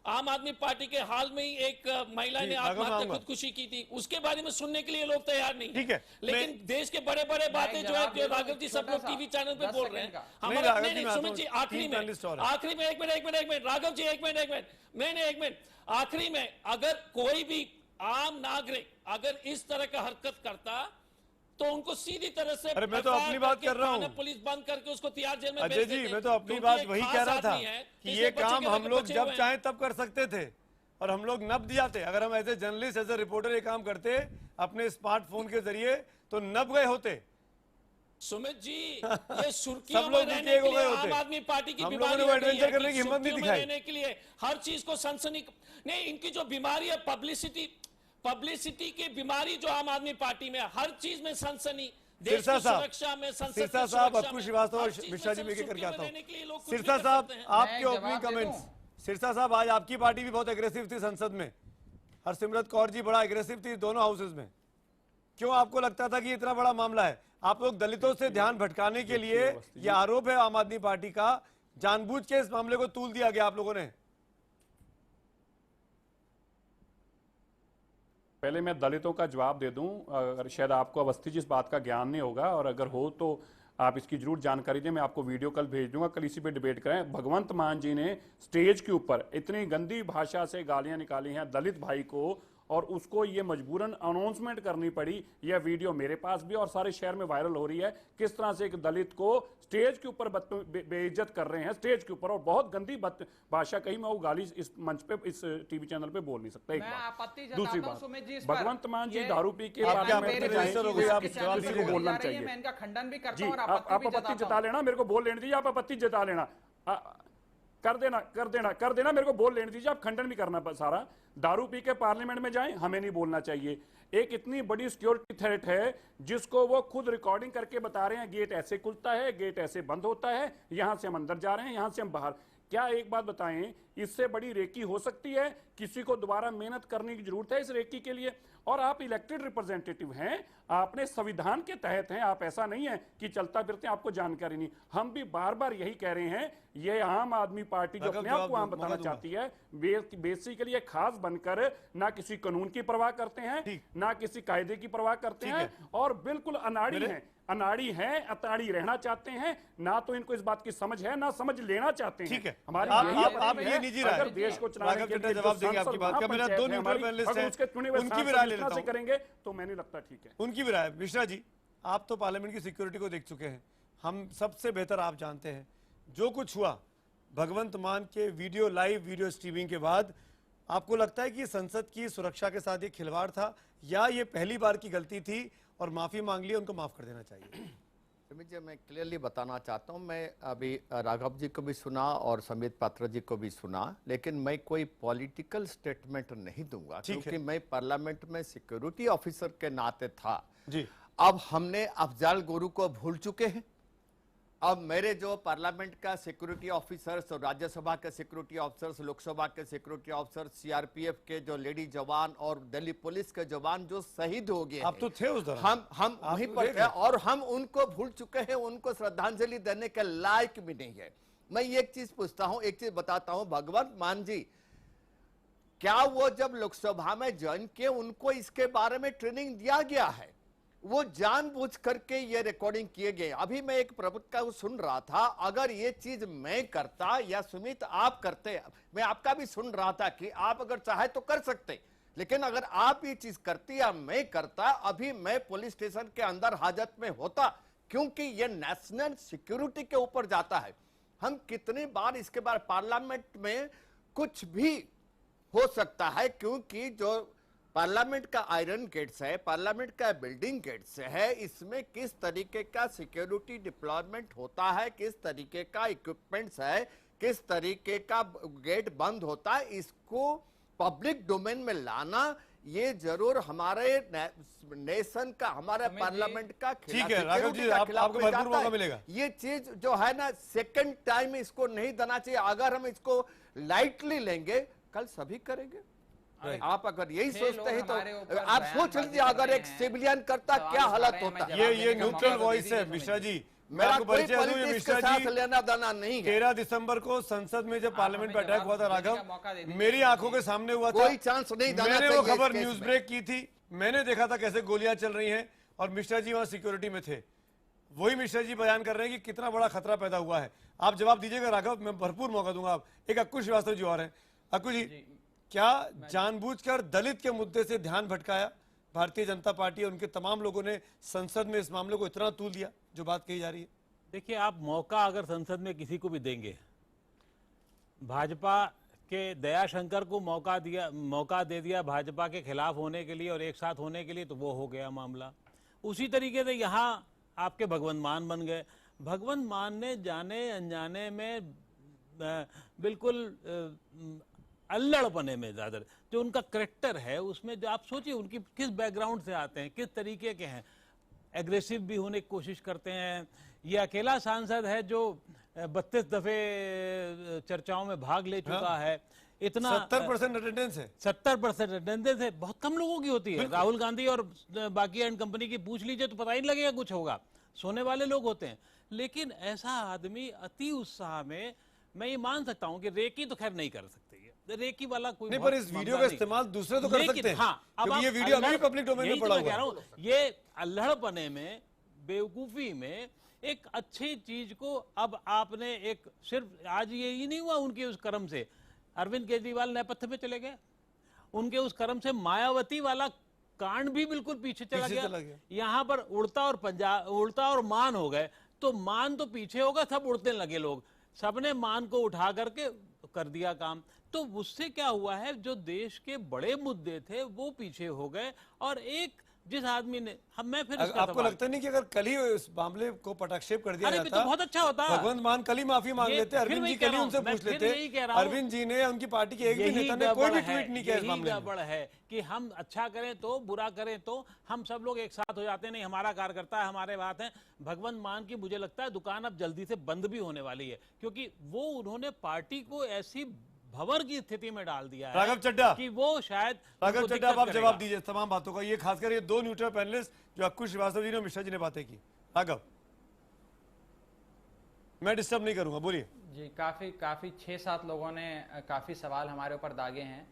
आम आदमी पार्टी के हाल में ही एक महिला ने आत्महत्या खुदकुशी की थी, उसके बारे में सुनने के लिए लोग तैयार नहीं है। लेकिन देश के बड़े बड़े बातें जो है जो राघव जी सब लोग टीवी चैनल पे बोल रहे हैं, हमारा नहीं सुमित जी आखिरी में एक मिनट राघव जी एक मिनट आखिरी में, अगर कोई भी आम नागरिक अगर इस तरह का हरकत करता तो उनको सीधी तरह से अरे मैं तो अपनी बात कर रहा हूँ, पुलिस बंद करके उसको तिहाड़ जेल में अजय भेज जी, देते। मैं तो अपनी क्योंकि बात एक वही खास कह रहा था आदमी है, कि इसलिए ये बच्चे काम के हम लगे लोग बचे जब हुए हैं। चाहें तब कर सकते थे और हम लोग नब दियाते। अगर हम ऐसे जर्नलिस्ट ऐसे रिपोर्टर ये काम करते अपने स्मार्टफोन के जरिए तो नब गए होते। सुमित जी, ये सुर्खियों सब में लोग रहने नीचे के हो लिए गए आम होते। आदमी पार्टी की हम लोगों बीमारी ने वो हो गई है एडवेंचर करने कि की हिम्मत नहीं सुर्खियों में दिखाई। रहने के लिए हर चीज को सनसनी नहीं, इनकी जो बीमारी है पब्लिसिटी की बीमारी जो आम आदमी पार्टी में, हर चीज में सनसनी, देश सिरसा की साहब, सुरक्षा में, संसद की सिरसा साहब, सुरक्षा अक्कू में, श्रीवास्तव हर और चीज में मिश्रा जी में सुर्खियों करके आता में हूँ। रहने के लिए लोग कुछ भी सिरसा कर साहब, सकते हैं। आपके ओपनिंग कमेंट्स। सिरसा साहब, आज आपकी पार्टी भी बहुत एग्रेसिव थी संसद में, हरसिमरत कौर जी बड़ा एग्रेसिव थी दोनों हाउसेज में। क्यों आपको लगता था कि इतना बड़ा मामला है? आप लोग दलितों से ध्यान भटकाने के लिए, यह आरोप है आम आदमी पार्टी का, जानबूझ के इस मामले को तूल दिया गया आप लोगों ने। पहले मैं दलितों का जवाब दे दूं, अगर शायद आपको अवस्थी जी इस बात का ज्ञान नहीं होगा और अगर हो तो आप इसकी जरूर जानकारी दें। मैं आपको वीडियो कल भेज दूंगा, कल इसी पे डिबेट करें। भगवंत मान जी ने स्टेज के ऊपर इतनी गंदी भाषा से गालियां निकाली हैं दलित भाई को और उसको ये मजबूरन अनाउंसमेंट करनी पड़ी। यह वीडियो मेरे पास भी और सारे शहर में वायरल हो रही है, किस तरह से एक दलित को स्टेज के ऊपर बेइज्जत कर रहे हैं स्टेज के ऊपर, और बहुत गंदी भाषा कही। मैं वो गाली इस मंच पे, इस टीवी चैनल पे बोल नहीं सकता। एक बात। दूसरी बात, भगवंत मान जी दारू पी के पार्लियामेंट में जाएं, आप जवाब दीजिए, बोलना चाहिए। मैं इनका खंडन भी करता जी, हूं और आप आपत्ति जता लेना, मेरे को बोल लेने दीजिए। आप आपत्ति जता लेना, कर देना, मेरे को बोल लेने दीजिए। आप खंडन भी करना सारा। दारू पी के पार्लियामेंट में जाएं, हमें नहीं बोलना चाहिए। एक इतनी बड़ी सिक्योरिटी थ्रेट है जिसको वो खुद रिकॉर्डिंग करके बता रहे हैं, गेट ऐसे खुलता है, गेट ऐसे बंद होता है, यहां से हम अंदर जा रहे हैं, यहां से हम बाहर। क्या एक बात बताएं, इससे बड़ी रेकी हो सकती है? किसी को दोबारा मेहनत करने की जरूरत है इस रेकी के लिए? और आप इलेक्टेड रिप्रेजेंटेटिव हैं, आपने संविधान के तहत हैं, आप ऐसा नहीं है कि चलता फिरते आपको जानकारी नहीं। हम भी बार बार यही कह रहे हैं, ये आम आदमी पार्टी जो अपने आप को आम बताना चाहती है, बेसिकली ये खास बनकर ना किसी कानून की परवाह करते हैं, ना किसी कायदे की परवाह करते हैं, और बिल्कुल अनाड़ी हैं, अताड़ी रहना चाहते हैं। ना तो इनको इस बात की समझ है, ना समझ लेना चाहते हैं। ठीक है, हमारी आप ये निजी राय, अगर देश को चलाने के लिए जवाब देंगे आपकी बात का। मेरा दो न्यूट्रल पैनलिस्ट हैं, उनकी भी राय ले लेता हूं। करेंगे तो मैं नहीं लगता ठीक है। उनकी भी राय। मिश्रा जी, आप तो पार्लियामेंट की सिक्योरिटी को देख चुके हैं, हम सबसे बेहतर आप जानते हैं जो कुछ हुआ भगवंत मान के वीडियो लाइव वीडियो स्ट्रीमिंग के बाद। आपको लगता है कि संसद की सुरक्षा के साथ ये खिलवाड़ था, या ये पहली बार की गलती थी और माफी मांग ली, उनको माफ कर देना चाहिए? सुमित जी, मैं क्लियरली बताना चाहता हूं, मैं अभी राघव जी को भी सुना और संबित पात्रा जी को भी सुना, लेकिन मैं कोई पॉलिटिकल स्टेटमेंट नहीं दूंगा क्योंकि मैं पार्लियामेंट में सिक्योरिटी ऑफिसर के नाते था जी। अब हमने अफजल गुरु को भूल चुके हैं। अब मेरे जो पार्लियामेंट का सिक्योरिटी ऑफिसर्स और राज्यसभा के सिक्योरिटी ऑफिसर्स, लोकसभा के सिक्योरिटी ऑफिसर्स, सीआरपीएफ के जो लेडी जवान और दिल्ली पुलिस के जवान जो शहीद हो गए, आप तो थे उस दौरान, हम वहीं पर थे और हम उनको भूल चुके हैं, उनको श्रद्धांजलि देने के लायक भी नहीं है। मैं एक चीज पूछता हूं, एक चीज बताता हूं, भगवंत मान जी, क्या वो जब लोकसभा में ज्वाइन किए उनको इसके बारे में ट्रेनिंग दिया गया है? वो जानबूझ करके ये रिकॉर्डिंग किए गए। अभी मैं एक प्रवक्ता को सुन रहा था, अगर ये चीज मैं करता या सुमित आप करते, मैं आपका भी सुन रहा था कि आप अगर चाहे तो कर सकते, लेकिन अगर आप ये चीज करती या मैं करता, अभी मैं पुलिस स्टेशन के अंदर हाजत में होता, क्योंकि ये नेशनल सिक्योरिटी के ऊपर जाता है। हम कितनी बार इसके बाद पार्लियामेंट में कुछ भी हो सकता है, क्योंकि जो पार्लियामेंट का आयरन गेट्स है, पार्लियामेंट का बिल्डिंग गेट्स है, इसमें किस तरीके का सिक्योरिटी डिप्लॉयमेंट होता है, किस तरीके का इक्विपमेंट्स है, किस तरीके का गेट बंद होता है, इसको पब्लिक डोमेन में लाना ये जरूर हमारे नेशन का, हमारे पार्लियामेंट का ठीक है। राघव जी, आपको भरपूर मौका मिलेगा। ये चीज जो है ना, सेकंड टाइम इसको नहीं देना चाहिए। अगर हम इसको लाइटली लेंगे, कल सभी करेंगे। आप अगर यही सोचते हैं तो आप सोच लीजिए, अगर एक सिविलियन करता क्या हालत होता। ये न्यूट्रल वॉइस है मिश्रा जी, मैं आपको परिचय दूं, ये मिश्रा जी लेना देना नहीं। 13 दिसंबर को संसद में जब पार्लियामेंट पर अटैक हुआ था राघव, मेरी आंखों के सामने हुआ था, कोई चांस नहीं। मैंने वो खबर न्यूज ब्रेक की थी, मैंने देखा था कैसे गोलियां चल रही हैं और मिश्रा जी वहां सिक्योरिटी में थे। वही मिश्रा जी बयान कर रहे हैं कि कितना बड़ा खतरा पैदा हुआ है। आप जवाब दीजिएगा राघव, मैं भरपूर मौका दूंगा। आप एक अक्कू श्रीवास्तव जी और हैं। अक्कू जी, क्या जानबूझकर दलित के मुद्दे से ध्यान भटकाया? भारतीय जनता पार्टी और उनके तमाम लोगों ने संसद में इस मामले को इतना तूल दिया जो बात कही जा रही है? देखिए, आप मौका अगर संसद में किसी को भी देंगे, भाजपा के दयाशंकर को मौका दे दिया भाजपा के खिलाफ होने के लिए और एक साथ होने के लिए, तो वो हो गया मामला। उसी तरीके से यहाँ आपके भगवंत मान बन गए। भगवंत मान ने जाने अनजाने में बिल्कुल अल्लड़पने में ज़्यादा, जो उनका करेक्टर है उसमें, जो आप सोचिए उनकी किस बैकग्राउंड से आते हैं, किस तरीके के हैं, एग्रेसिव भी होने की कोशिश करते हैं। ये अकेला सांसद है जो 32 दफे चर्चाओं में भाग ले चुका है। इतना 70% अटेंडेंस है। 70% अटेंडेंस है, बहुत कम लोगों की होती है। राहुल गांधी और बाकी एंड कंपनी की पूछ लीजिए तो पता ही नहीं लगेगा कुछ होगा, सोने वाले लोग होते हैं। लेकिन ऐसा आदमी अति उत्साह में, मैं ये मान सकता हूं कि रेकी तो खैर नहीं कर सकते, रेकी वाला कोई नहीं, पर इस वीडियो का इस्तेमाल दूसरे तो कर सकते हैं। हाँ, अब ये वीडियो अभी पब्लिक डोमेन में पड़ा हुआ है। ये अल्हड़पने में, बेवकूफी में एक अच्छी चीज को अब आपने एक सिर्फ आज ये ही नहीं हुआ उनके उस कर्म से, अरविंद केजरीवाल नेपथ्य पे चले गए, उनके उस कर्म से मायावती वाला कांड भी बिल्कुल पीछे चला गया। यहाँ पर उड़ता और मान हो गए, तो मान तो पीछे होगा, सब उड़ने लगे लोग, सबने मान को उठा करके कर दिया काम। तो उससे क्या हुआ है, जो देश के बड़े मुद्दे थे वो पीछे हो गए। और एक जिस आदमी ने, मैं फिर आपको लगता नहीं कि अगर कल ही इस मामले को पटाक्षेप कर दिया जाता तो बहुत अच्छा होता, भगवंत मान कल ही माफी मांग लेते, अरविंद जी कल ही उनसे पूछ लेते। अरविंद जी ने, उनकी पार्टी के एक भी नेता ने कोई भी ट्वीट नहीं किया इस मामले में। गड़बड़ है कि हम अच्छा करें तो, बुरा करें तो, हम सब लोग एक साथ हो जाते हैं, नहीं हमारा कार्यकर्ता है, हमारे बात है। भगवंत मान की मुझे लगता है दुकान अब जल्दी से बंद भी होने वाली है, क्योंकि वो उन्होंने पार्टी को ऐसी भंवर की स्थिति में डाल दिया है राघव चड्ढा कि वो शायद, राघव चड्ढा आप जवाब दीजिए तमाम बातों का, ये खासकर ये दो न्यूट्रल पैनलिस्ट जो अंकुश श्रीवास्तव जी ने, मिश्रा जी ने बातें की। राघव, मैं डिस्टर्ब नहीं करूंगा, बोलिए जी। काफी 6-7 लोगों ने काफी सवाल हमारे ऊपर दागे हैं।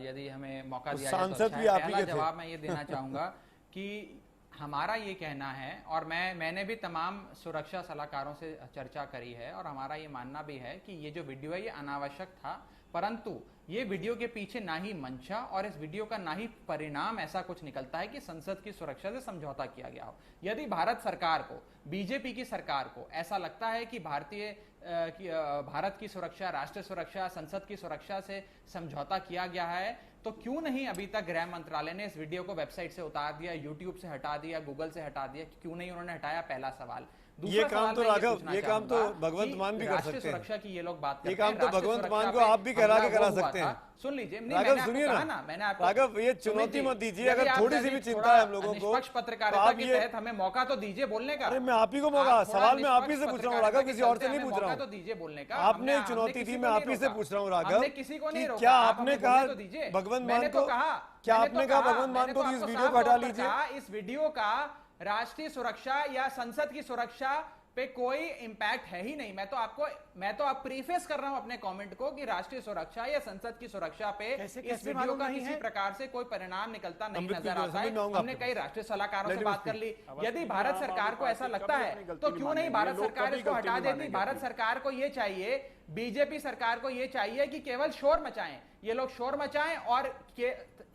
यदि हमें मौका दिया जाए तो अच्छा है। पहला जवाब मैं ये देना चाहूंगा कि हमारा ये कहना है, और मैंने भी तमाम सुरक्षा सलाहकारों से चर्चा करी है, और हमारा ये मानना भी है कि ये जो वीडियो है ये अनावश्यक था, परंतु ये वीडियो के पीछे ना ही मंशा और इस वीडियो का ना ही परिणाम ऐसा कुछ निकलता है कि संसद की सुरक्षा से समझौता किया गया हो। यदि भारत सरकार को, बीजेपी की सरकार को ऐसा लगता है कि भारत की सुरक्षा, राष्ट्रीय सुरक्षा, संसद की सुरक्षा से समझौता किया गया है, तो क्यों नहीं अभी तक गृह मंत्रालय ने इस वीडियो को वेबसाइट से उतार दिया, यूट्यूब से हटा दिया, गूगल से हटा दिया, क्यों नहीं उन्होंने हटाया? पहला सवाल। ये काम तो राघव, ये काम तो भगवंत मान भी कर सकते हैं। सुरक्षा की ये लोग बात करते हैं, ये काम तो भगवंत मान को आप भी करा के करा सकते हैं। सुन लीजिए, राघव सुनिए ना, मैंने आपको, राघव ये चुनौती मत दीजिए, अगर थोड़ी सी भी चिंता है हम लोगों को, निष्पक्ष पत्रकारिता के तहत हमें मौका तो दीजिए बोलने का। अरे मैं आप ही को मौका, सवाल मैं आप ही से पूछ रहा हूँ राघव, किसी और से नहीं पूछ रहा हूँ। तो दीजिए बोलने का, आपने चुनौती दी, मैं आप ही से पूछ रहा हूँ राघव, किसी को नहीं रोका। क्या आपने कहा भगवंत मान को, क्या आपने कहा भगवंत मान को इस वीडियो को हटा लीजिए? इस वीडियो का राष्ट्रीय सुरक्षा या संसद की सुरक्षा पे कोई इंपैक्ट है ही नहीं। मैं तो आप प्रीफेस कर रहा हूं अपने कमेंट को कि राष्ट्रीय सुरक्षा या संसद की सुरक्षा पे इस वीडियो का किसी प्रकार से कोई परिणाम निकलता नहीं नजर आता है। हमने कई राष्ट्रीय सलाहकारों से बात कर ली। यदि भारत सरकार को ऐसा लगता है तो क्यों नहीं भारत सरकार इसको हटा देती? भारत सरकार को ये चाहिए, बीजेपी सरकार को ये चाहिए कि केवल शोर मचाएं, ये लोग शोर मचाएं और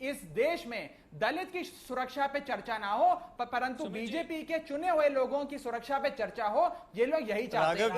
इस देश में दलित की सुरक्षा पे चर्चा ना हो, परंतु बीजेपी के चुने हुए लोगों की सुरक्षा पे चर्चा हो। ये लोग यही चाहते हैं।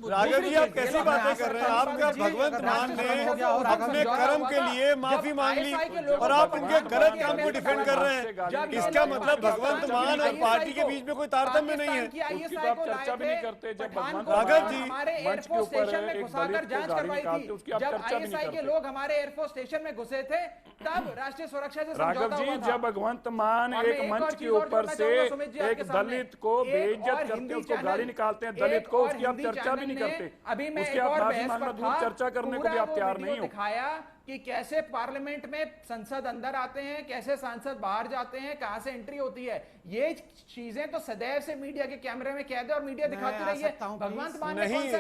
राघव जी आप कैसी बातें कर रहे हैं? आपका भगवंत मान ने अपने कर्म के लिए माफी मांग ली और आप उनके गलत काम को डिफेंड कर रहे हैं। इसका मतलब भगवंत मान और पार्टी के बीच में कोई तारतम्य नहीं है। चर्चा भी नहीं करते। जब राघव जी एयरफोर्स स्टेशन में घुसाकर जांच करवाई थी, जब आईएसआई के लोग हमारे एयरफोर्स स्टेशन में घुसे थे, तब राष्ट्रीय सुरक्षा से समझौता हुआ था। जब भगवंत मान एक मंच के ऊपर से एक दलित को बेइज्जत करते हैं, उसको गाली निकालते हैं, दलित को, उसकी आप चर्चा भी नहीं करते। अभी मैं उसकी आप माफी मांगना दूर, चर्चा करने को भी आप तैयार नहीं हो। दिखाया कि कैसे पार्लियामेंट में संसद अंदर आते हैं, कैसे सांसद बाहर जाते हैं, कहां से एंट्री होती है। ये चीजें तो सदैव से मीडिया के कैमरे में कैद है और मीडिया दिखाती रही है। भगवंत मान ने कौन सा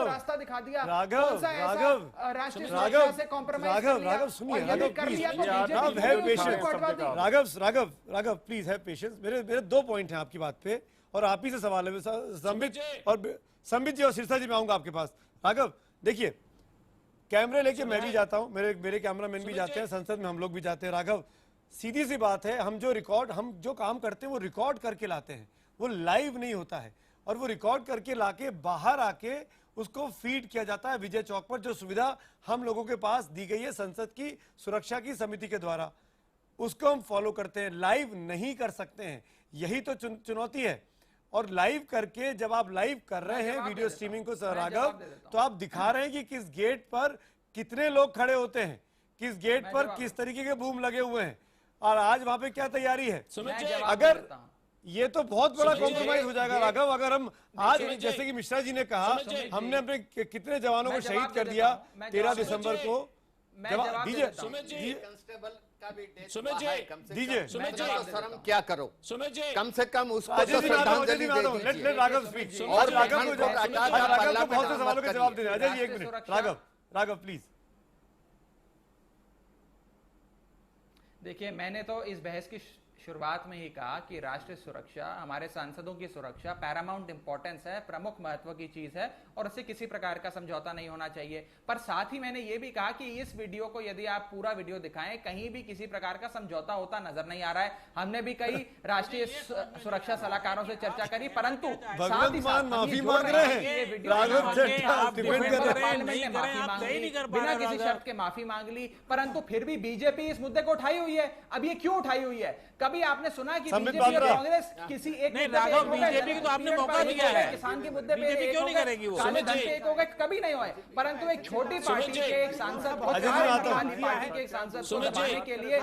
रास्ता दिखा दिया? कौन सा ऐसा राष्ट्रीय सुरक्षा से कॉम्प्रोमाइज? राघव सुनिए, राघव प्लीज हैव पेशेंस। मेरे 2 पॉइंट हैं आपकी बात पे और आप ही से सवाल है। संबित जी और सिरसा जी, मैं आऊंगा आपके पास। राघव देखिए, कैमरे लेके मैं भी जाता हूं, मेरे कैमरामैन भी जाते हैं, संसद में हम लोग भी जाते हैं। राघव सीधी सी बात है, हम जो काम करते हैं वो रिकॉर्ड करके लाते हैं, वो लाइव नहीं होता है, और वो रिकॉर्ड करके लाके बाहर आके उसको फीड किया जाता है विजय चौक पर, जो सुविधा हम लोगों के पास दी गई है संसद की सुरक्षा की समिति के द्वारा, उसको हम फॉलो करते हैं। लाइव नहीं कर सकते हैं, यही तो चुनौती है। और लाइव करके जब आप लाइव कर रहे हैं वीडियो स्ट्रीमिंग को राघव, तो आप दिखा रहे हैं कि किस गेट पर कितने लोग खड़े होते हैं, किस गेट पर किस तरीके के बूम लगे हुए हैं, और आज वहां पे क्या तैयारी है। अगर ये तो बहुत बड़ा कॉम्प्रोमाइज हो जाएगा राघव, अगर हम आज जैसे कि मिश्रा जी ने कहा, हमने अपने कितने जवानों को शहीद कर दिया 13 दिसंबर को। दीजिए दीजिए शर्म क्या करो, सुमित जी कम से कम उसको तो श्रद्धांजलि दे दीजिए। राघव स्पीक, और राघव को बहुत से सवालों के जवाब देने। Ajay ji 1 minute, Raghav please. देखिए, मैंने तो इस बहस की शुरुआत में ही कहा कि राष्ट्रीय सुरक्षा, हमारे सांसदों की सुरक्षा पैरामाउंट इंपॉर्टेंस है, प्रमुख महत्व की चीज है, और उससे किसी प्रकार का समझौता नहीं होना चाहिए। पर साथ ही मैंने ये भी कहा कि इस वीडियो को यदि आप पूरा वीडियो दिखाएं, कहीं भी किसी प्रकार का समझौता होता नजर नहीं आ रहा है। हमने भी कई राष्ट्रीय सुरक्षा सलाहकारों से चर्चा करी, परंतु साथ ही साथ माफी मांग रहे हैं, बिना किसी शर्त के माफी मांग ली, परंतु फिर भी बीजेपी इस मुद्दे को उठाई हुई है। अब ये क्यों उठाई हुई है? कभी आपने सुना कि बीजेपी और कांग्रेस किसी एक नहीं, राघव बीजेपी को तो आपने मौका दिया है, किसान के मुद्दे पे बीजेपी क्यों नहीं करेगी वो? काले धन पे एक हो गए, कभी नहीं हुए, परंतु एक छोटी पार्टी के एक सांसद पार्टी के एक सांसद को दबाने के लिए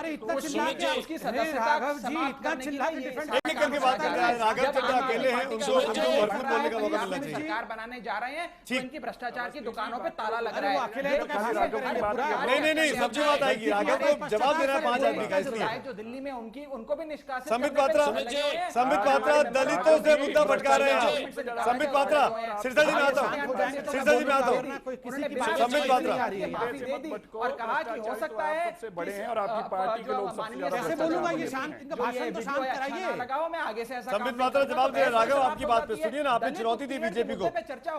उसकी सदस्यता समाप्त करने के लिए सरकार बनाने जा रहे हैं, तो इनकी भ्रष्टाचार की दुकानों पे ताला लग रहा है। नहीं सबकी बात आएगी, राघव को जवाब देना 5 आदमी का, इसलिए जो दिल्ली में उनको भी निष्कासित। संबित पात्रा दलितों से मुद्दा भटका रहे हैं। संबित पात्रा, सिरसा जी में आता हूँ, संबित पात्रा और कहा कि हो सकता है सबसे बड़े हैं और आपकी पार्टी के लोग सबसे ज्यादा। कैसे बोलूंगा, ये शांत, इनका भाषण तो शांत कराइए। लगाओ, मैं आगे से ऐसा संबित पात्रा जवाब दे रहे। राघव आपकी बात पे सुनिए ना, आपने चुनौती दी बीजेपी को,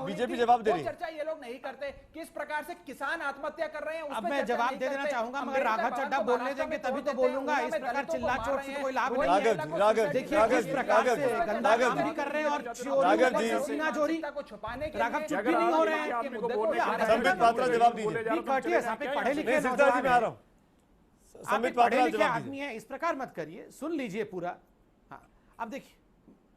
बीजेपी जवाब दे रही है। चर्चा ये लोग नहीं करते, किस प्रकार से किसान आत्महत्या कर रहे हैं। अब मैं जवाब दे देना चाहूंगा, मगर राघव चड्ढा बोलने देंगे तभी तो बोलूंगा। इस प्रकार चिल्ला चोट से कोई लाभ नहीं है। देखिए किस प्रकार से गंदा काम भी कर रहे हैं, और सीना चोरी को छुपाने के राघव चुप भी नहीं हो रहे हैं। संबित पात्रा जवाब दीजिए। पढ़े लिखे नौजवान में आ रहा हूं, संबित पात्रा लिखे आदमी है, इस प्रकार मत करिए, सुन लीजिए पूरा। हाँ, अब देखिए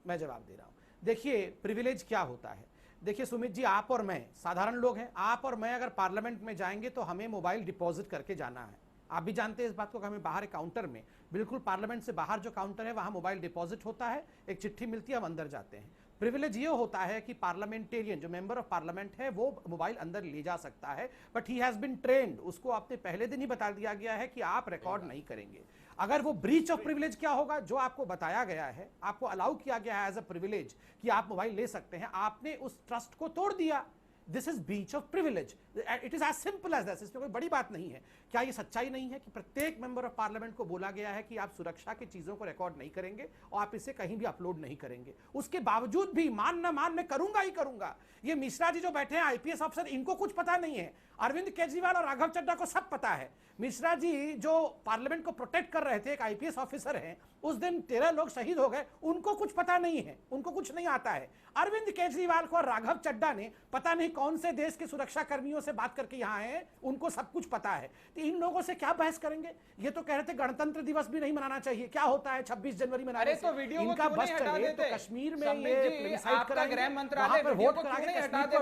मैं जवाब दे रहा हूं। देखिए प्रिविलेज क्या होता है। देखिए सुमित जी, आप और मैं साधारण लोग हैं, आप और मैं अगर पार्लियामेंट में जाएंगे तो हमें मोबाइल डिपॉजिट करके जाना है। आप भी जानते हैं इस बात को कि हमें बाहर एक काउंटर में, बिल्कुल पार्लियामेंट से बाहर जो काउंटर है वहां मोबाइल डिपॉजिट होता है, एक चिट्ठी मिलती है, हम अंदर जाते हैं। प्रिविलेज ये होता है कि पार्लियामेंटेरियन जो मेंबर ऑफ पार्लियामेंट है वो मोबाइल अंदर ले जा सकता है, but he has been trained, उसको आपने पहले दिन ही बता दिया गया है कि आप रिकॉर्ड नहीं करेंगे। अगर वो ब्रीच ऑफ प्रिविलेज क्या होगा, जो आपको बताया गया है, आपको अलाउ किया गया है एज अ प्रिविलेज कि आप मोबाइल ले सकते हैं, आपने उस ट्रस्ट को तोड़ दिया। This is breach of privilege, it is as simple as this, इसमें कोई बड़ी बात नहीं है। क्या ये सच्चाई नहीं है कि प्रत्येक मेंबर ऑफ पार्लियामेंट को बोला गया है कि आप सुरक्षा की चीजों को रिकॉर्ड नहीं करेंगे और आप इसे कहीं भी अपलोड नहीं करेंगे? उसके बावजूद भी मान ना मान, मैं करूंगा ही करूंगा। ये मिश्रा जी जो बैठे हैं आईपीएस ऑफिसर, इनको कुछ पता नहीं है। अरविंद केजरीवाल और राघव चड्ढा को सब पता है। मिश्रा जी जो पार्लियामेंट को प्रोटेक्ट कर रहे थे, एक आईपीएस ऑफिसर हैं, उस दिन 13 लोग शहीद हो गए, उनको कुछ पता नहीं है, उनको कुछ नहीं आता है। अरविंद केजरीवाल को और राघव चड्ढा ने पता नहीं कौन से देश के सुरक्षा कर्मियों से बात करके यहाँ आए, उनको सब कुछ पता है। तो इन लोगों से क्या बहस करेंगे? ये तो कह रहे थे गणतंत्र दिवस भी नहीं मनाना चाहिए। क्या होता है 26 जनवरी मनाने से? इनका बस चले तो कश्मीर में ये प्लेबिसाइट कराएंगे, वहां पर वोट कराएंगे, कश्मीर को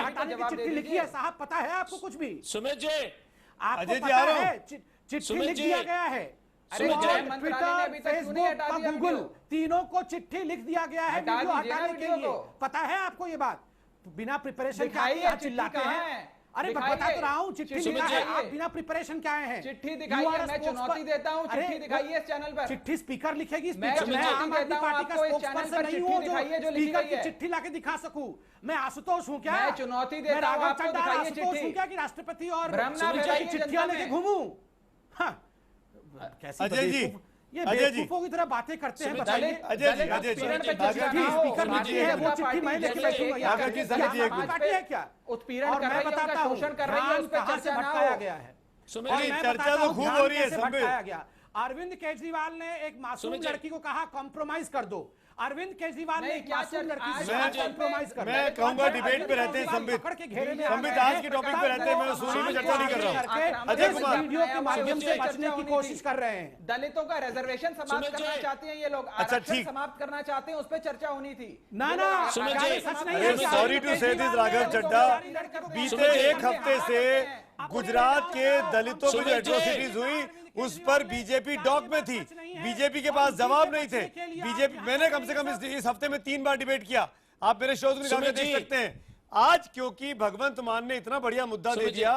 हटाने की चिट्ठी लिखी है साहब, पता है आपको कुछ भी? सुमित जी, आपको पता है चिट्ठी लिख दिया गया है, ट्विटर, फेसबुक, गूगल, तीनों को चिट्ठी लिख दिया गया है वीडियो हटाने के लिए। पता है आपको ये बात? बिना प्रिपरेशन के चिल्लाते हैं। अरे मैं बता तो रहा हूँ, चिट्ठी लिखा है, आप बिना प्रिपरेशन क्या है? चिट्ठी दिखाइए, मैं चुनौती देता हूँ, चिट्ठी दिखाइए इस चैनल पर। चिट्ठी स्पीकर लिखेगी, मैं आम आदमी पार्टी का स्पोक्सपर्सन नहीं हूँ जो स्पीकर की चिट्ठी लाके दिखा सकूं। मैं आशुतोष हूँ क्या? मैं चुनौती देता हूँ, राघव चड्ढा आशुतोष हूँ क्या कि राष्ट्रपति और चिट्ठियां लेके घूमूं? हाँ, अजय जी, ये बेवकूफों की तरह बातें करते हैं। बताइए अजय जी, स्पीकर लिखी है, वो चिट्ठी मैं लेके बैठूंगा। पार्टी है क्या? उत्पीड़न कर रही है, उनका शोषण कर रही है, उस पर चर्चा ना हो। गया है, चर्चा तो खूब हो रही है। भटकाया गया। अरविंद केजरीवाल ने एक मासूम सुमित जी। लड़की को कहा कॉम्प्रोमाइज कर दो। अरविंद केजरीवाल ने नहीं, एक क्या मासूम लड़की से मैं- कॉम्प्रोमाइज कर मैं कहूंगा डिबेट पे रहते हैं संबित। संबित आज के टॉपिक पे रहते हैं, मैं उसूली में चर्चा नहीं कर रहा हूँ। अजय कुमार वीडियो के माध्यम से बचने की कोशिश कर रहे हैं। दलितों का रिजर्वेशन समाप्त करना चाहते हैं ये लोग, अच्छा, आरक्षण ठीक। समाप्त करना चाहते हैं, उस पर चर्चा होनी थी। ना सुमित जी, सॉरी टू से दिस राघव चड्डा, बीते एक हफ्ते से गुजरात के दलितों की जो एट्रोसिटीज हुई उस पर बीजेपी डॉक में थी, बीजेपी के पास जवाब नहीं थे। बीजेपी, मैंने कम से कम इस हफ्ते में 3 बार डिबेट किया, आप मेरे शोध निकाल के देख सकते हैं। आज क्योंकि भगवंत मान ने इतना बढ़िया मुद्दा दे दिया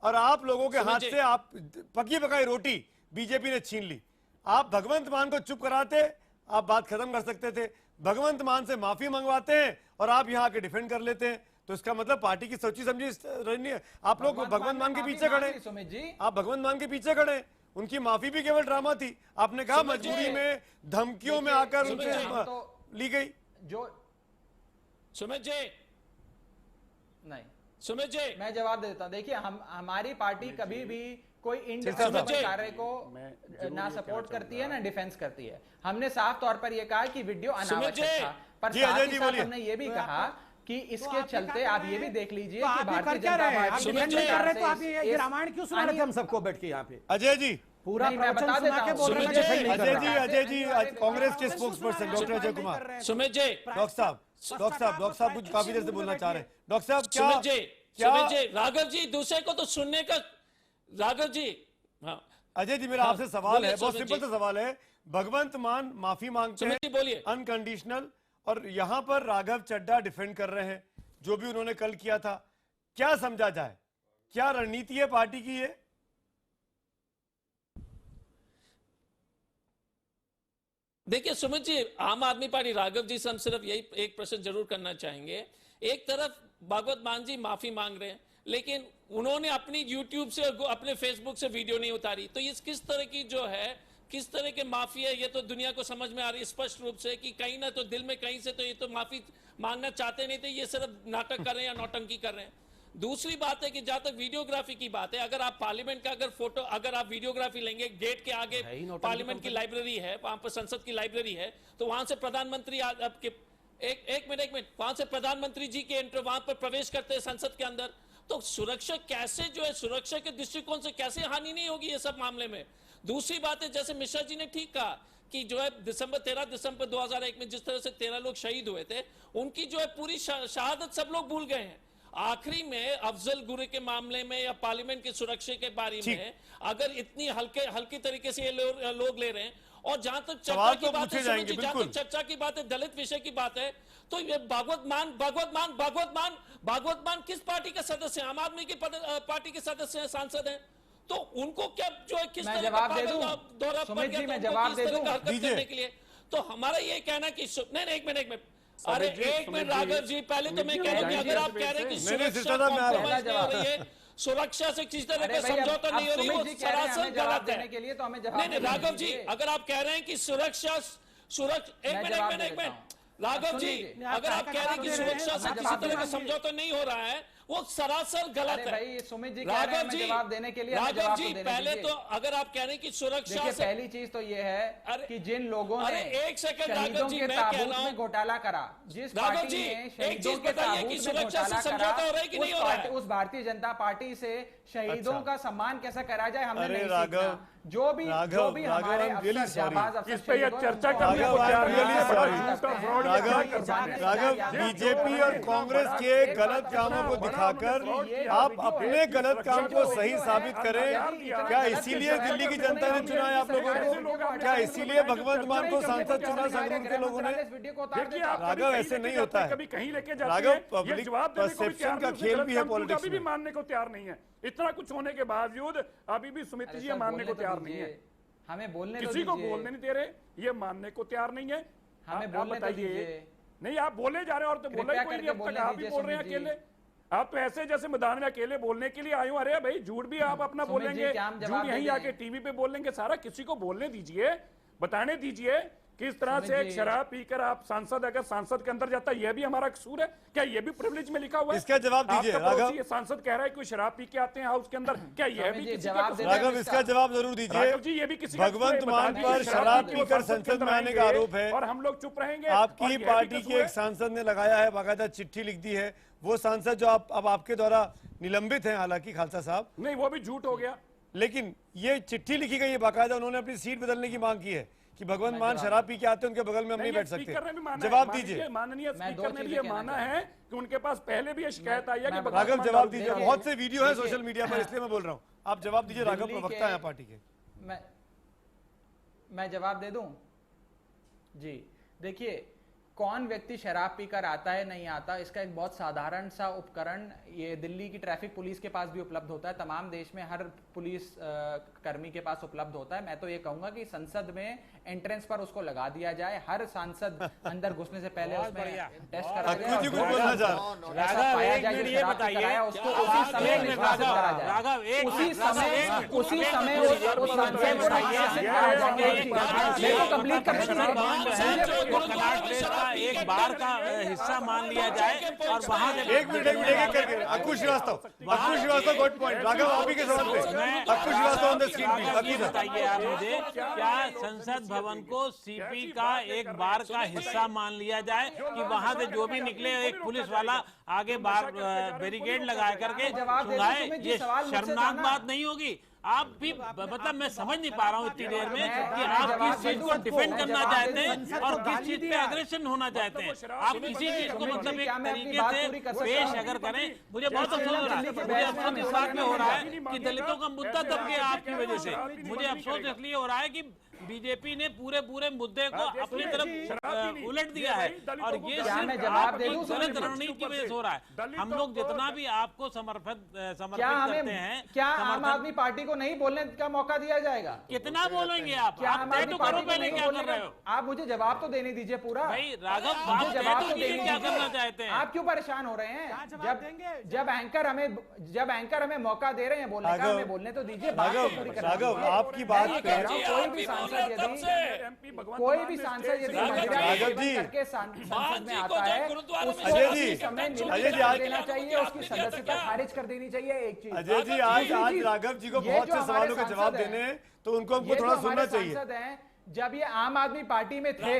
और आप लोगों के हाथ से आप पकी पकाई रोटी बीजेपी ने छीन ली। आप भगवंत मान को चुप कराते, आप बात खत्म कर सकते थे। भगवंत मान से माफी मंगवाते हैं और आप यहाँ आके डिफेंड कर लेते हैं, तो इसका मतलब पार्टी की सोची समझी रणनीति। आप लोग भगवंत मान के पीछे खड़े, आप भगवंत मान के पीछे खड़े, उनकी माफी भी केवल ड्रामा थी। आपने कहा मजबूरी में धमकियों में आकर उनसे ली गई। जो सुमित जी, नहीं सुमित जी, मैं जवाब देता हूं। देखिए, हमारी पार्टी कभी भी कोई सुमित इंडिविजुअल जी, कार्य को ना सपोर्ट करती है ना डिफेंस करती है। हमने साफ तौर पर यह कहा कि वीडियो अनावश्यक था, पर साथ ही साथ हमने ये भी कहा कि इसके चलते आप ये भी देख लीजिए कि भारतीय जनता पार्टी कर रहे तो आप ये रामायण क्यों सुना रहे थे हम सबको बैठ के यहाँ पे? अजय जी पूरा प्रवचन सुना के बोल रहे हैं। अजय जी कांग्रेस के spokesperson doctor Ajay Kumar. Sumit ji, doctor साहब कुछ काफी देर से बोलना चाह रहे हैं। डॉक्टर साहब क्या सुमित जी, राघव जी, दूसरे को तो सुनने का, राघव जी। हाँ अजय जी, मेरा आपसे सवाल है, बहुत सिंपल सा सवाल है। भगवंत मान माफी मांगते हैं अनकंडीशनल, और यहां पर राघव चड्डा डिफेंड कर रहे हैं जो भी उन्होंने कल किया था। क्या समझा जाए, क्या रणनीति है पार्टी की ये? देखिए सुमित जी, आम आदमी पार्टी, राघव जी से हम सिर्फ यही एक प्रश्न जरूर करना चाहेंगे। एक तरफ भगवत मान जी माफी मांग रहे हैं, लेकिन उन्होंने अपनी YouTube से और अपने Facebook से वीडियो नहीं उतारी, तो ये किस तरह की जो है, किस तरह के माफी है, ये तो दुनिया को समझ में आ रही है स्पष्ट रूप से कि कहीं ना तो दिल में कहीं से तो ये तो माफी मांगना चाहते नहीं थे, ये सिर्फ नाटक कर रहे हैं या नौटंकी कर रहे हैं। दूसरी बात है कि जहां तक वीडियोग्राफी की बात है, अगर आप पार्लियामेंट का अगर फोटो, अगर आप वीडियोग्राफी लेंगे, गेट के आगे पार्लियामेंट की लाइब्रेरी है, वहां पर संसद की लाइब्रेरी है, तो वहां से प्रधानमंत्री आपके एक मिनट वहां से प्रधानमंत्री जी के एंटर वहां पर प्रवेश करते हैं संसद के अंदर, तो सुरक्षा कैसे जो है, सुरक्षा के दृष्टिकोण से कैसे हानि नहीं होगी ये सब मामले में। दूसरी बात है, जैसे मिश्रा जी ने ठीक कहा कि जो है 13 दिसंबर 2001 में जिस तरह से 13 लोग शहीद हुए थे, उनकी जो है पूरी शहादत सब लोग भूल गए हैं। आखिरी में अफजल गुरे के मामले में या पार्लियामेंट की सुरक्षा के बारे में अगर इतनी हल्की तरीके से ये लोग ले रहे हैं, और जहां तक चर्चा की बात है, जहां तक चर्चा की बात है, दलित विषय की बात है, तो ये भागवत मान किस पार्टी के सदस्य हैं? आम आदमी की पार्टी के सदस्य हैं, सांसद हैं, तो उनको क्या जो है किस तरह का दौरा पड़ गया करने के लिए? तो हमारा ये कहना कि नहीं, एक मिनट अरे एक मिनट राघव जी, पहले तो मैं कह रहा हूँ, अगर आप कह रहे हैं कि सुरक्षा कॉम्प्रोमाइज नहीं हो रही है, सुरक्षा से किसी तरह का समझौता नहीं हो रही, वो सरासर गलत है। नहीं राघव जी, अगर आप कह रहे हैं कि सुरक्षा एक मिनट राघव जी, अगर आप कह रहे हैं कि सुरक्षा से किसी तरह का समझौता नहीं हो रहा है, वो सरासर गलत है। भाई सुमित जी राघव जी, जवाब देने के लिए राघव जी, पहले तो अगर आप कह रहे हैं कि सुरक्षा से, पहली चीज तो ये है कि जिन लोगों ने एक सेकंड राघव जी, मैं कह रहा हूं घोटाला करा, जिस पार्टी ने शहीदों के ताबूत में घोटाला करा, उस भारतीय जनता पार्टी से शहीदों का सम्मान कैसा करा जाए हमने नहीं सीखा। जो भी हमारे अफसर जाबाज अफसर, इस पे ये चर्चा करने को राघव, बीजेपी और कांग्रेस के गलत कामों को दिखाकर आप अपने गलत काम को सही साबित करें। क्या इसीलिए दिल्ली की जनता ने चुना है आप लोगों को? क्या इसीलिए भगवंत मान को सांसद चुना संगठन के लोगों ने? राघव, ऐसे नहीं होता है। कभी कहीं लेके जाते राघव, हैं, पब्लिक परसेप्शन का खेल भी है पॉलिटिक्स में। मानने को तैयार नहीं है, इतना कुछ होने के बावजूद अभी भी सुमित जी मानने को तैयार नहीं है। हमें बोलने किसी को बोलने नहीं दे रहे, ये मानने को तैयार नहीं है। हमें बोलने बताइए। नहीं, आप बोले जा रहे हैं और तो बोला ही कोई नहीं अब तक। आप ही बोल रहे हैं अकेले। आप तो ऐसे जैसे मैदान में अकेले बोलने के लिए आए हो। अरे भाई, झूठ भी आप अपना बोलेंगे, झूठ यहीं आके टीवी पे बोलेंगे, सारा किसी को बोलने दीजिए, बताने दीजिए किस तरह से एक शराब पीकर आप सांसद, अगर सांसद के अंदर जाता है, यह भी हमारा कसूर है क्या? यह भी प्रिविलेज में लिखा हुआ है? इसका जवाब दीजिए राघव। सांसद कह रहा है कोई शराब पी के आते हैं हाउस के अंदर, क्या यह भी किसी का कसूर? राघव इसका जवाब जरूर दीजिए। जी, ये भी किसी भगवंत मान पर शराब पीकर संसद में आने का आरोप है और हम लोग चुप रहेंगे। आपकी पार्टी के एक सांसद ने लगाया है, बाकायदा चिट्ठी लिख दी है। वो सांसद जो अब आपके द्वारा निलंबित हैं, हालांकि खालसा साहब, नहीं वो भी झूठ हो गया, लेकिन ये चिट्ठी लिखी गई है बाकायदा। उन्होंने अपनी सीट बदलने की मांग की है कि भगवंत मान शराब पी के आते हैं, उनके बगल में हम नहीं बैठ सकते। जवाब दीजिए। माननीय स्पीकर ने भी ये माना है कि उनके पास पहले भी ये शिकायत आई है कि राघव जवाब दीजिए। बहुत से वीडियो है सोशल मीडिया पर, इसलिए मैं बोल रहा हूँ। आप जवाब दीजिए, राघव प्रवक्ता है पार्टी के। मैं जवाब दे दूं जी। देखिए, कौन व्यक्ति शराब पीकर आता है नहीं आता, इसका एक बहुत साधारण सा उपकरण ये दिल्ली की ट्रैफिक पुलिस के पास भी उपलब्ध होता है, तमाम देश में हर पुलिस कर्मी के पास उपलब्ध होता है। मैं तो ये कहूंगा कि संसद में एंट्रेंस पर उसको लगा दिया जाए, हर सांसद अंदर घुसने से पहले उसमें टेस्ट करा जाए, उसको उसी समय निष्कासित करा जाए, उसी समय उस सांसद को निष्कासित करा जाए। कंप्लीट कर एक बार का हिस्सा मान लिया जाए और वहां एक मिनट करके अक्कू श्रीवास्तव गुड पॉइंट। राघव आप ही के सवाल पे Akku Srivastava on the screen. बताइए आप मुझे, क्या संसद भवन को सीपी का एक बार का हिस्सा मान लिया जाए कि वहां से जो भी निकले एक पुलिस वाला आगे बार बैरिकेड लगा करके सुनाए? ये शर्मनाक बात नहीं होगी? आप भी मतलब मैं समझ नहीं पा रहा हूँ इतनी देर में कि आप किस चीज को डिफेंड करना चाहते हैं और किस चीज पे अग्रेशन होना चाहते हैं। आप किसी चीज को मतलब एक तरीके से पेश अगर करें, मुझे बहुत अफसोस हो रहा है। मुझे अफसोस इस बात में हो रहा है कि दलितों का मुद्दा दब गया आपकी वजह से। मुझे अफसोस इसलिए हो रहा है कि बीजेपी ने पूरे मुद्दे को अपनी तरफ उलट दिया है और ये गलत रणनीति की वजह से हो रहा है। हम लोग जितना भी आपको समर्पित करते हैं, क्या आम आदमी पार्टी को नहीं बोलने का मौका दिया जाएगा? कितना बोलेंगे आप? क्या आम आदमी पार्टी को पहले क्या कर रहे हो? आप मुझे जवाब तो देने दीजिए पूरा। भाई राघव, मुझे जवाब तो देने क्या करना चाहते हैं? आप क्यों परेशान हो रहे हैं? जब एंकर हमें मौका दे रहे हैं बोलने का, हमें बोलने तो दीजिए। राघव आपकी बात कोई भी सांसद यदि राघव जी संसद में आता है, अजय जी आज देना चाहिए, उसकी सदस्यता खारिज कर देनी चाहिए। एक चीज अजय जी, आज राघव जी को बहुत से सवालों के जवाब देने हैं, तो उनको थोड़ा सुनना चाहिए। जब ये आम आदमी पार्टी में थे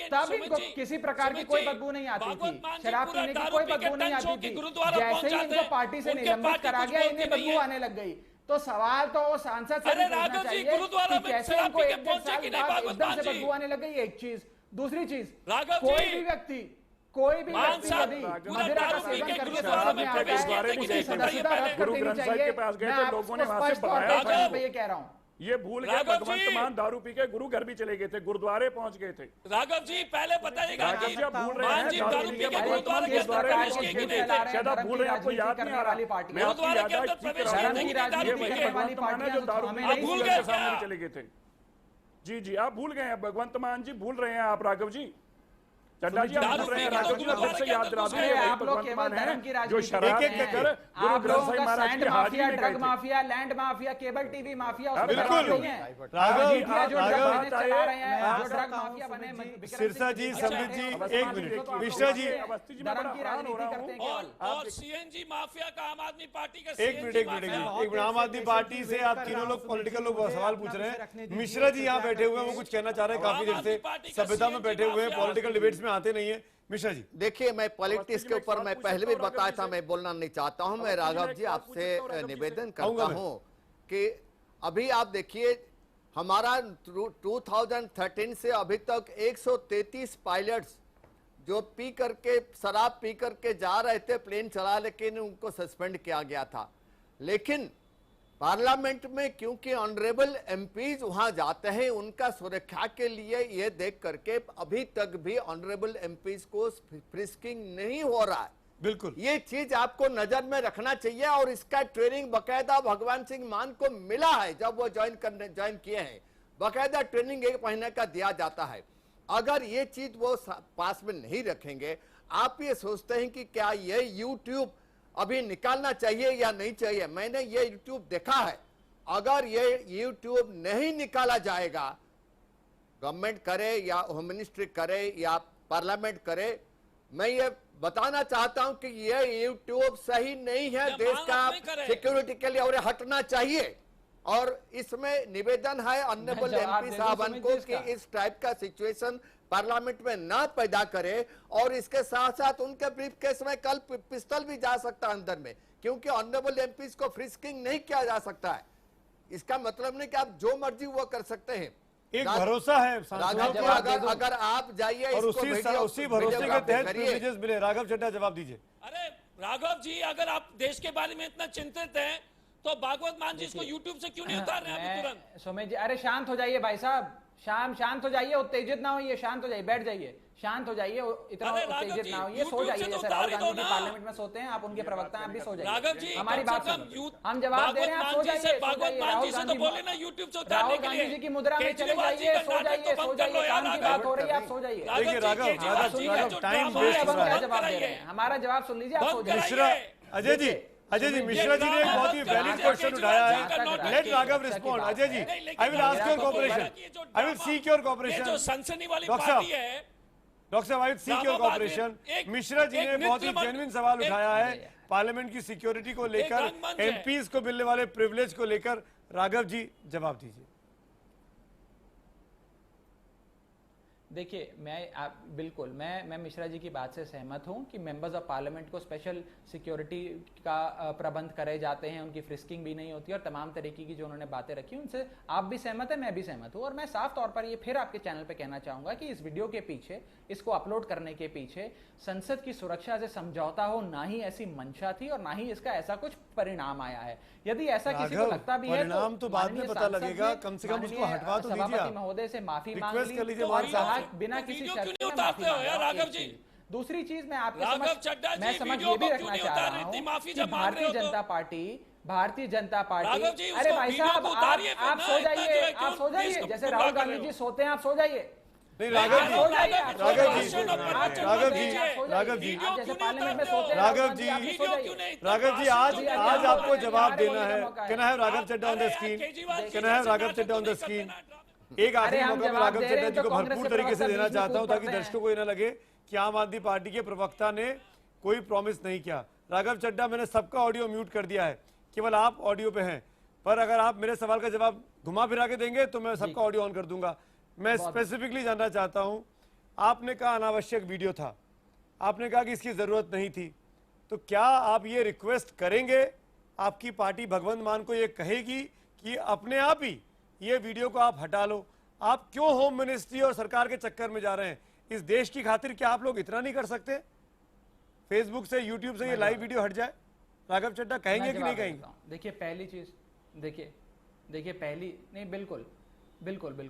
तब इनको किसी प्रकार की कोई बदबू नहीं आती थी, शराब पीने की कोई बदबू नहीं आती थी। जैसे ही इनको पार्टी से निलंबित करा गया, इन्हें बदबू आने लग गई। तो सवाल तो वो सांसद से पूछना चाहिए कि कैसे इनको एक डेढ़ साल बाद एकदम से बदबू आने लग गई। एक चीज, दूसरी चीज, कोई भी व्यक्ति यदि मदिरा का सेवन करके संसद में आता है, उसकी सदस्यता रद्द कर देनी चाहिए। मैं आपको स्पष्ट तौर पर ये कह रहा हूँ। ये भूल गए भगवंत मान दारू पी के गुरु घर भी चले गए थे, गुरुद्वारे पहुंच गए थे। राघव जी पहले बताइएगा, भूल रहे हैं दारू पी के गुरुद्वारे किस द्वारे शायद आप भूल रहे हैं, आपको याद नहीं आ रहा। मैं आपको याद है जो दारू भूल गए सामने चले गए थे। जी आप भूल गए हैं, भगवंत मान जी भूल रहे हैं आप। राघव जी, चड्डा जी आप भूल रहे हैं। राघव जी फिर से याद दिला दें, आप लोग केवल धर्म की जो शराब पीकर गुरु ग्रंथ साहिब महाराज की हाजिरी में drug mafia, land mafia, cable TV mafia, Sirsa ji, Samriddh ji, एक मिनट, मिश्रा जी, और सीएनजी माफिया का आम आदमी पार्टी का एक मिनट आम आदमी पार्टी से आप तीनों लोग पॉलिटिकल लोग सवाल पूछ रहे हैं। मिश्रा जी यहाँ बैठे हुए हैं, वो कुछ कहना चाह रहे हैं, काफी देर से सभ्यता में बैठे हुए हैं, पॉलिटिकल डिबेट्स में आते नहीं है। मिश्रा जी देखिए, मैं पॉलिटिक्स के ऊपर मैं पहले भी बताया था, मैं बोलना नहीं चाहता हूं। मैं राघव जी आपसे निवेदन करता हूं कि अभी आप देखिए, हमारा 2013 से अभी तक 133 पायलट्स जो पी करके शराब पी करके जा रहे थे प्लेन चला, लेकिन उनको सस्पेंड किया गया था। लेकिन पार्लियामेंट में क्योंकि ऑनरेबल एमपीज वहां जाते हैं, उनका सुरक्षा के लिए ये देख करके अभी तक भी ऑनरेबल एमपीज को फ्रिस्किंग नहीं हो रहा है। बिल्कुल, ये चीज आपको नजर में रखना चाहिए। और इसका ट्रेनिंग बकायदा भगवान सिंह मान को मिला है, जब वो ज्वाइन किए हैं, बकायदा ट्रेनिंग 1 महीने का दिया जाता है। अगर ये चीज वो पास में नहीं रखेंगे, आप ये सोचते हैं कि क्या ये यूट्यूब अभी निकालना चाहिए या नहीं चाहिए? मैंने ये यूट्यूब देखा है, अगर ये यूट्यूब नहीं निकाला जाएगा गवर्नमेंट करे या होम मिनिस्ट्री करे या पार्लियामेंट करे, मैं ये बताना चाहता हूं कि ये यूट्यूब सही नहीं है देश का सिक्योरिटी के लिए और हटना चाहिए। और इसमें निवेदन है ऑनरेबल एमपी साहबान को कि इस टाइप का सिचुएशन पार्लियामेंट में ना पैदा करे। और इसके साथ साथ उनके ब्रीफ केस में कल पिस्तौल भी जा सकता है अंदर में, क्योंकि ऑनरेबल एमपीज को फ्रिस्किंग नहीं किया जा सकता है। इसका मतलब नहीं कि आप जो मर्जी वो कर सकते हैं। एक भरोसा है अगर आप जाइए और उसी भरोसे के तहत प्रिविलेजेस मिले। राघव चड्ढा जवाब दीजिए। अरे राघव जी, अगर आप देश के बारे में इतना चिंतित हैं तो भागवत मान जी इसको यूट्यूब से क्यों नहीं उतार रहे हैं तुरंत? सुमित जी, अरे शांत हो जाइए भाई साहब, शांत हो जाइए, उत्तेजित ना होइए, शांत हो जाइए, बैठ जाइए, शांत हो जाइए, इतना उत्तेजित ना होइए, सो जाइए। जैसे राहुल गांधी जी पार्लियामेंट में सोते हैं, आप उनके प्रवक्ता हैं, आप भी सो जाइए। राघव जी, हमारी बात सुनिए, हम जवाब दे रहे हैं, आप सो जाइए। भागवत मान जी से तो बोले ना यूट्यूब से उतारने के लिए। राहुल गांधी जी की मुद्रा में चले जाइए, सो जाइए, काम की बात हो रही है, आप सो जाइए। देखिए राघव, टाइम वेस्ट हो रहा है। जवाब दे रहे हैं, हमारा जवाब सुन लीजिए, आप सो जाइए। अजय जी मिश्रा जी ने एक बहुत ही वैलिड क्वेश्चन उठाया है। Let Raghav respond. Ajay ji, I will ask your cooperation, I will seek your cooperation. जो सनसनी वाली पार्टी है, डॉक्टर साहब, I will seek your cooperation. Mishra ji ने बहुत ही जेन्युइन सवाल उठाया है पार्लियामेंट की सिक्योरिटी को लेकर, एमपीज को मिलने वाले प्रिविलेज को लेकर। राघव जी जवाब दीजिए। देखिए, बिल्कुल मैं मिश्रा जी की बात से सहमत हूं कि मेंबर्स ऑफ पार्लियामेंट को स्पेशल सिक्योरिटी का प्रबंध करे जाते हैं, उनकी फ्रिस्किंग भी नहीं होती और तमाम तरीके की जो उन्होंने बातें रखी उनसे आप भी सहमत है, मैं भी सहमत हूं। और मैं साफ तौर पर ये फिर आपके चैनल पे कहना चाहूंगा कि इस वीडियो के पीछे, इसको अपलोड करने के पीछे संसद की सुरक्षा से समझौता हो, ना ही ऐसी मंशा थी और ना ही इसका ऐसा कुछ परिणाम आया है। यदि ऐसा किसी को लगता भी है परिणाम तो बाद में पता लगेगा, कम से कम उसको हटवा तो दीजिए। सभापति महोदय से माफी मांग ली तो बिना किसी शर्त के उतारते हो यार राघव जी। दूसरी चीज मैं आपके मैं समझ ये भी रखना चाह रहा हूँ कि भारतीय जनता पार्टी, अरे भाई साहब आप सो जाइए, आप सो जाइए, जैसे राहुल गांधी जी सोते हैं, आप सो जाइए। नहीं राघव जी, आज आपको जवाब देना है। Can I have Raghav Chadha on the screen? Can I have Raghav Chadha on the screen? एक आखिरी मौका मैं राघव चड्ढा जी को भरपूर तरीके से देना चाहता हूं ताकि दर्शकों को ये ना लगे कि आम आदमी पार्टी के प्रवक्ता ने कोई प्रॉमिस नहीं किया। राघव चड्ढा, मैंने सबका ऑडियो म्यूट कर दिया है, केवल आप ऑडियो पे हैं, पर अगर आप मेरे सवाल का जवाब घुमा फिरा के देंगे तो मैं सबका ऑडियो ऑन कर दूंगा। मैं स्पेसिफिकली जानना चाहता हूं, आपने कहा अनावश्यक वीडियो था, आपने कहा कि इसकी जरूरत नहीं थी, तो क्या आप ये रिक्वेस्ट करेंगे, आपकी पार्टी भगवंत मान को ये कहेगी कि अपने आप ही ये वीडियो को आप हटा लो? आप क्यों होम मिनिस्ट्री और सरकार के चक्कर में जा रहे हैं? इस देश की खातिर क्या आप लोग इतना नहीं कर सकते? फेसबुक से, यूट्यूब से ये लाइव वीडियो हट जाए। राघव चड्ढा कहेंगे कि नहीं कहेंगे? देखिए पहली चीज, देखिए पहली नहीं, बिल्कुल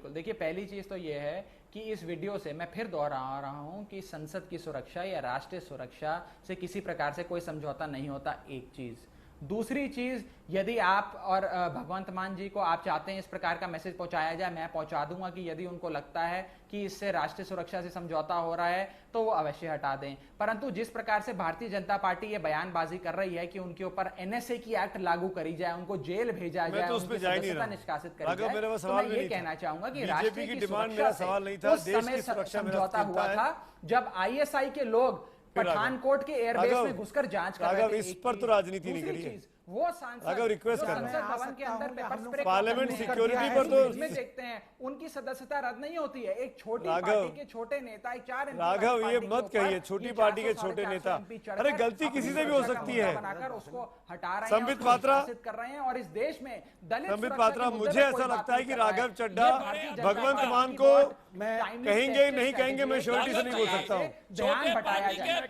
देखिए पहली चीज तो ये है कि इस वीडियो से मैं फिर दोहरा रहा हूं कि संसद की सुरक्षा या राष्ट्रीय सुरक्षा से किसी प्रकार से कोई समझौता नहीं होता, एक चीज। दूसरी चीज, यदि आप और भगवंत मान जी को आप चाहते हैं इस प्रकार का मैसेज पहुंचाया जाए, मैं पहुंचा दूंगा कि यदि उनको लगता है कि इससे राष्ट्रीय सुरक्षा से समझौता हो रहा है तो वो अवश्य हटा दें। परंतु जिस प्रकार से भारतीय जनता पार्टी ये बयानबाजी कर रही है कि उनके ऊपर एनएसए की एक्ट लागू करी जाए, उनको जेल भेजा जाए, उनकी सदस्यता निष्कासित करी जाए, तो मैं ये कहना चाहूंगा कि राष्ट्रीय की सुरक्षा से उस समय समझौता हुआ था जब आईएसआई के लोग पठानकोट के एयरबेस में घुसकर जांच कर रहे थे। इस पर तो राजनीति नहीं करिए। वो सांसद रिक्वेस्ट कर संसद भवन के अंदर पेपर स्प्रे पार्लियामेंट सिक्योरिटी पर तो देखते हैं, उनकी सदस्यता रद्द नहीं होती है। एक छोटी पार्टी के छोटे नेता, 4 राघव ये मत कहिए छोटी पार्टी के छोटे नेता, अरे गलती किसी से भी हो सकती है। बनाकर उसको हटा रहे हैं, संबित पात्रा कर रहे हैं और इस देश में दलित संबित पात्रा, मुझे ऐसा लगता है कि राघव चड्ढा भगवंत मान को कहेंगे नहीं कहेंगे, मैं श्योरिटी से नहीं बोल सकता हूँ। ध्यान बटाया जाए।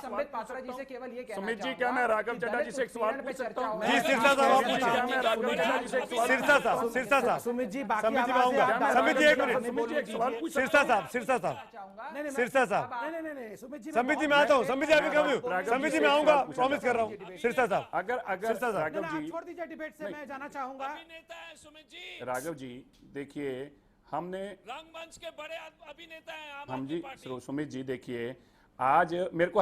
संबित पात्रा जी से केवल ये कहना सुमित जी, क्या मैं राघव चड्ढा जी से एक सवाल पूछ सकता हूं? जी सिरसा साहब आप पूछिए। सिरसा साहब सुमित जी समित जी आऊंगा। समित जी एक मिनट, सिरसा साहब समित जी मैं आता हूँ। समित जी अभी कब हूँ? समित जी मैं आऊंगा, प्रॉमिस कर रहा हूँ। सिरसा साहब अगर राघव जी छोड़ दीजिए डिबेट से, मैं जाना चाहूंगा। राघव जी देखिए, हमने रंगमंच के बड़े अभिनेता हैं हम जी सुमित जी देखिए, आज मेरे को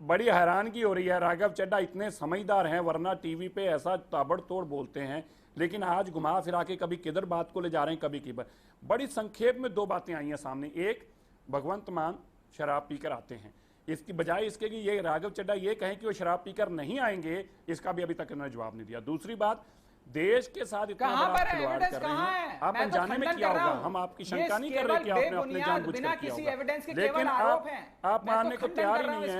बड़ी हैरानगी हो रही है। राघव चड्ढा इतने समझदार हैं, वरना टीवी पे ऐसा ताबड़तोड़ बोलते हैं, लेकिन आज घुमा फिरा के कभी किधर बात को ले जा रहे हैं, कभी किधर। बड़ी संक्षेप में 2 बातें आई हैं सामने। एक, भगवंत मान शराब पीकर आते हैं, इसकी बजाय इसके कि ये राघव चड्ढा ये कहें कि वो शराब पीकर नहीं आएंगे, इसका भी अभी तक उन्होंने जवाब नहीं दिया। दूसरी बात, देश के साथ इतना बड़ा खिलवाड़ कर रहे हैं, आप अनजाने में किया होगा, हम आपकी शंका नहीं कर रहे कि आपने अपने जानबूझकर किया होगा, लेकिन आप मानने को तैयार ही नहीं है।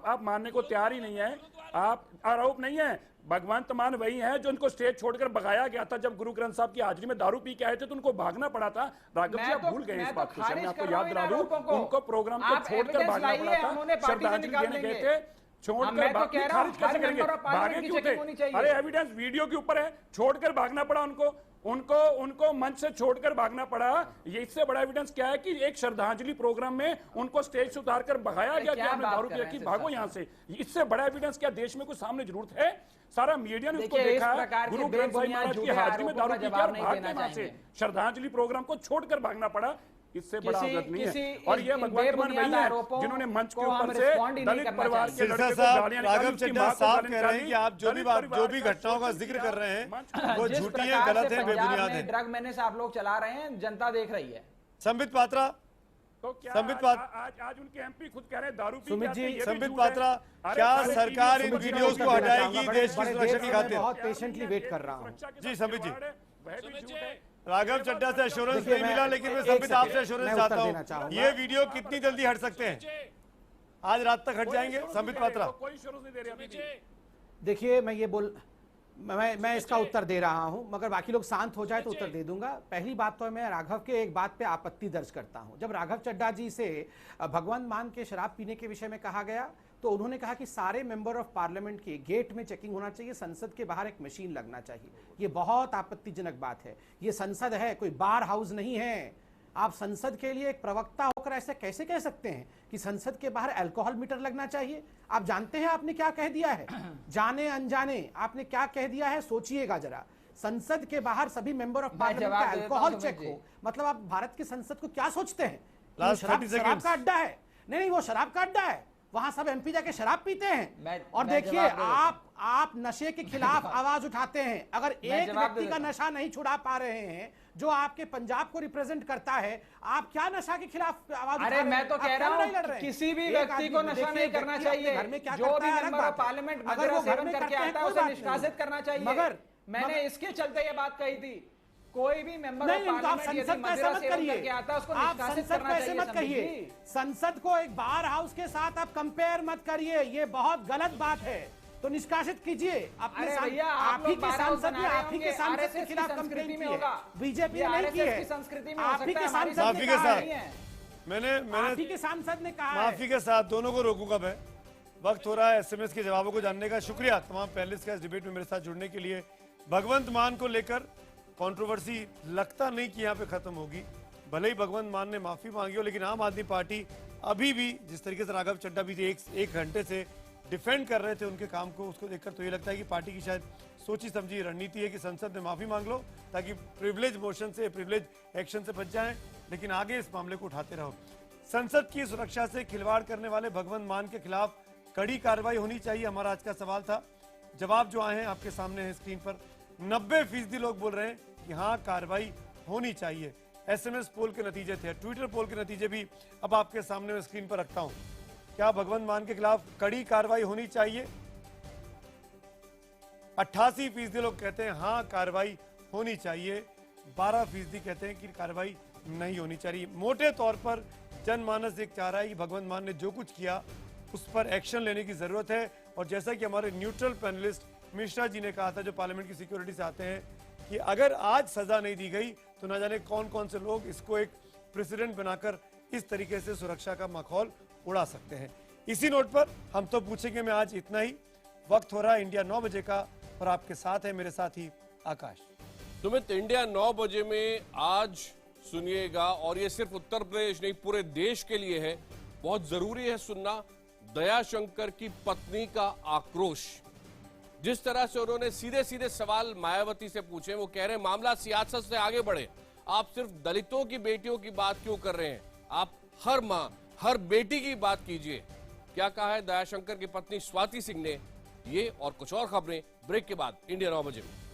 आप मानने को तैयार ही नहीं है। आप आरोप नहीं है, भगवंत मान वही है जो उनको स्टेज छोड़कर भगाया गया था जब गुरु ग्रंथ साहब की हाजिरी में दारू पी के आए थे, तो उनको भागना पड़ा था। राघव जी आप भूल गए इस बात को, मैं आपको याद दिला दूं, उनको प्रोग्राम को छोड़कर भागना पड़ा था, श्रद्धांजलि देने गए थे, छोड़कर खारिज कैसे करेंगे, भागे क्यों थे? अरे एविडेंस वीडियो के ऊपर है, छोड़कर भागना पड़ा उनको मंच से छोड़कर भागना पड़ा। ये इससे बड़ा एविडेंस क्या है कि एक श्रद्धांजलि प्रोग्राम में उनको स्टेज से उतार कर भगाया गया कि आपने दारू पी रखी, भागो यहां से। इससे बड़ा एविडेंस क्या देश में कुछ सामने जरूरत है? सारा मीडिया ने उसको देखा है, गुरु ग्रंथ साहिब महाराज की हाजिरी में दारू पी कर भाग गए वहां से, श्रद्धांजलि प्रोग्राम को छोड़कर भागना पड़ा। इससे बड़ा आदत नहीं है। और ये भगवंत मान वही है जिन्होंने मंच के ऊपर से दलित परिवार के लड़के को गालियां निकाली। राघव चड्ढा साहब कह रहे हैं कि आप जो भी घटनाओं का जिक्र कर रहे हैं वो झूठी है, गलत है, बेबुनियाद है। ड्रग मैनेज आप लोग चला रहे हैं, जनता देख रही है। संबित पात्रा, तो क्या आज उनके एमपी खुद कह रहे हैं दारू पी सुमित जी, संबित पात्रा, क्या सरकार इन वीडियोस को हटाएगी देश की सुरक्षा की खातिर? बहुत पेशेंटली वेट कर रहा हूँ। जी संबित जी, राघव चड्ढा से एश्योरेंस नहीं मिला, लेकिन मैं संबित आपसे एश्योरेंस चाहता हूँ, ये वीडियो कितनी जल्दी हट सकते हैं? आज रात तक हट जाएंगे? संबित पात्रा, देखिए मैं इसका उत्तर दे रहा हूं, मगर बाकी लोग शांत हो जाए तो उत्तर दे दूंगा। पहली बात तो मैं राघव के एक बात पे आपत्ति दर्ज करता हूं। जब राघव चड्ढा जी से भगवंत मान के शराब पीने के विषय में कहा गया तो उन्होंने कहा कि सारे मेंबर ऑफ पार्लियामेंट की गेट में चेकिंग होना चाहिए, संसद के बाहर एक मशीन लगना चाहिए। ये बहुत आपत्तिजनक बात है। ये संसद है, कोई बार हाउस नहीं है। आप संसद के लिए एक प्रवक्ता होकर ऐसे कैसे कह सकते हैं कि संसद के बाहर अल्कोहल मीटर लगना चाहिए? आप जानते हैं आपने क्या कह दिया है? जाने अनजाने आपने क्या कह दिया है, सोचिएगा जरा। संसद के बाहर सभी मेंबर ऑफ पार्लियामेंट का अल्कोहल चेक हो, मतलब आप भारत की संसद को क्या सोचते हैं? शराब का अड्डा है? नहीं, वो शराब का अड्डा है, वहां सब एमपी जाके शराब पीते हैं। और देखिए, आप नशे के खिलाफ आवाज उठाते हैं। अगर एक व्यक्ति का नशा नहीं छुड़ा पा रहे हैं जो आपके पंजाब को रिप्रेजेंट करता है, आप क्या नशा के खिलाफ आवाज? अरे मैं तो कह रहा हूं किसी भी व्यक्ति को नशा नहीं करना चाहिए। जो भी मेंबर ऑफ पार्लियामेंट मदिरा सेवन करके आता है उसे निष्कासित करना चाहिए। मगर मैंने इसके चलते ये बात कही थी, कोई भी मेंबर ऑफ पार्लियामेंट यदि मदिरा सेवन करके आता है उसको निष्कासित करना चाहिए। मत कहिए, संसद को एक बार हाउस के साथ आप कंपेयर मत करिए, ये बहुत गलत बात है। तो निष्कासित कीजिए अपने आप ही के सांसद ने आप ही के सांसद के खिलाफ कंप्लेंट की है, बीजेपी ने नहीं की है। संस्कृति में आप ही के सांसद माफी के साथ मैंने आप ही के सांसद ने कहा, माफी के साथ दोनों को रोकूंगा मैं। वक्त हो रहा है एसएमएस के जवाबों को जानने का। शुक्रिया तमाम पैनलिस्ट का इस डिबेट में मेरे साथ जुड़ने के लिए। भगवंत मान को लेकर कंट्रोवर्सी लगता नहीं कि यहाँ पे खत्म होगी। भले ही भगवंत मान ने माफी मांगी हो, लेकिन आम आदमी पार्टी अभी भी जिस तरीके से राघव चड्ढा भी एक घंटे से डिफेंड कर रहे थे उनके काम को, उसको देखकर तो ये लगता है कि पार्टी की शायद सोची समझी रणनीति है कि संसद में माफी मांग लो ताकि प्रिविलेज मोशन से, प्रिविलेज एक्शन से बच जाएं, लेकिन आगे इस मामले को उठाते रहो। संसद की सुरक्षा से खिलवाड़ करने वाले भगवंत मान के खिलाफ कड़ी कार्रवाई होनी चाहिए, हमारा आज का सवाल था। जवाब जो आए हैं आपके सामने है स्क्रीन पर। 90% लोग बोल रहे हैं कि हाँ कार्रवाई होनी चाहिए। एसएमएस पोल के नतीजे थे, ट्विटर पोल के नतीजे भी अब आपके सामने मैं स्क्रीन पर रखता हूं। क्या भगवंत मान के खिलाफ कड़ी कार्रवाई होनी चाहिए? 88% लोग कहते हैं हाँ कार्रवाई होनी चाहिए, 12% कहते हैं कि कार्रवाई नहीं होनी चाहिए। मोटे तौर पर जनमानस एक चाह रहा है कि भगवंत मान ने जो कुछ किया उस पर एक्शन लेने की जरूरत है। और जैसा कि हमारे न्यूट्रल पैनलिस्ट मिश्रा जी ने कहा था, जो पार्लियामेंट की सिक्योरिटी से आते हैं, कि अगर आज सजा नहीं दी गई तो ना जाने कौन कौन से लोग इसको एक प्रेसिडेंट बनाकर इस तरीके से सुरक्षा का माहौल उड़ा सकते हैं। इसी नोट पर हम तो पूछेंगे मैं आज इतना ही। वक्त हो रहा है इंडिया 9 बजे का और आपके साथ है मेरे साथी आकाश। सुमित, इंडिया 9 बजे में आज सुनिएगा, और ये सिर्फ उत्तर प्रदेश नहीं पूरे देश के लिए है, बहुत जरूरी है सुनना, दयाशंकर की पत्नी का आक्रोश। जिस तरह से उन्होंने सीधे सीधे सवाल मायावती से पूछे, वो कह रहे हैं मामला सियासत से आगे बढ़े, आप सिर्फ दलितों की बेटियों की बात क्यों कर रहे हैं? आप हर माँ, हर बेटी की बात कीजिए। क्या कहा है दयाशंकर की पत्नी स्वाति सिंह ने, ये और कुछ और खबरें ब्रेक के बाद इंडिया 9 बजे में।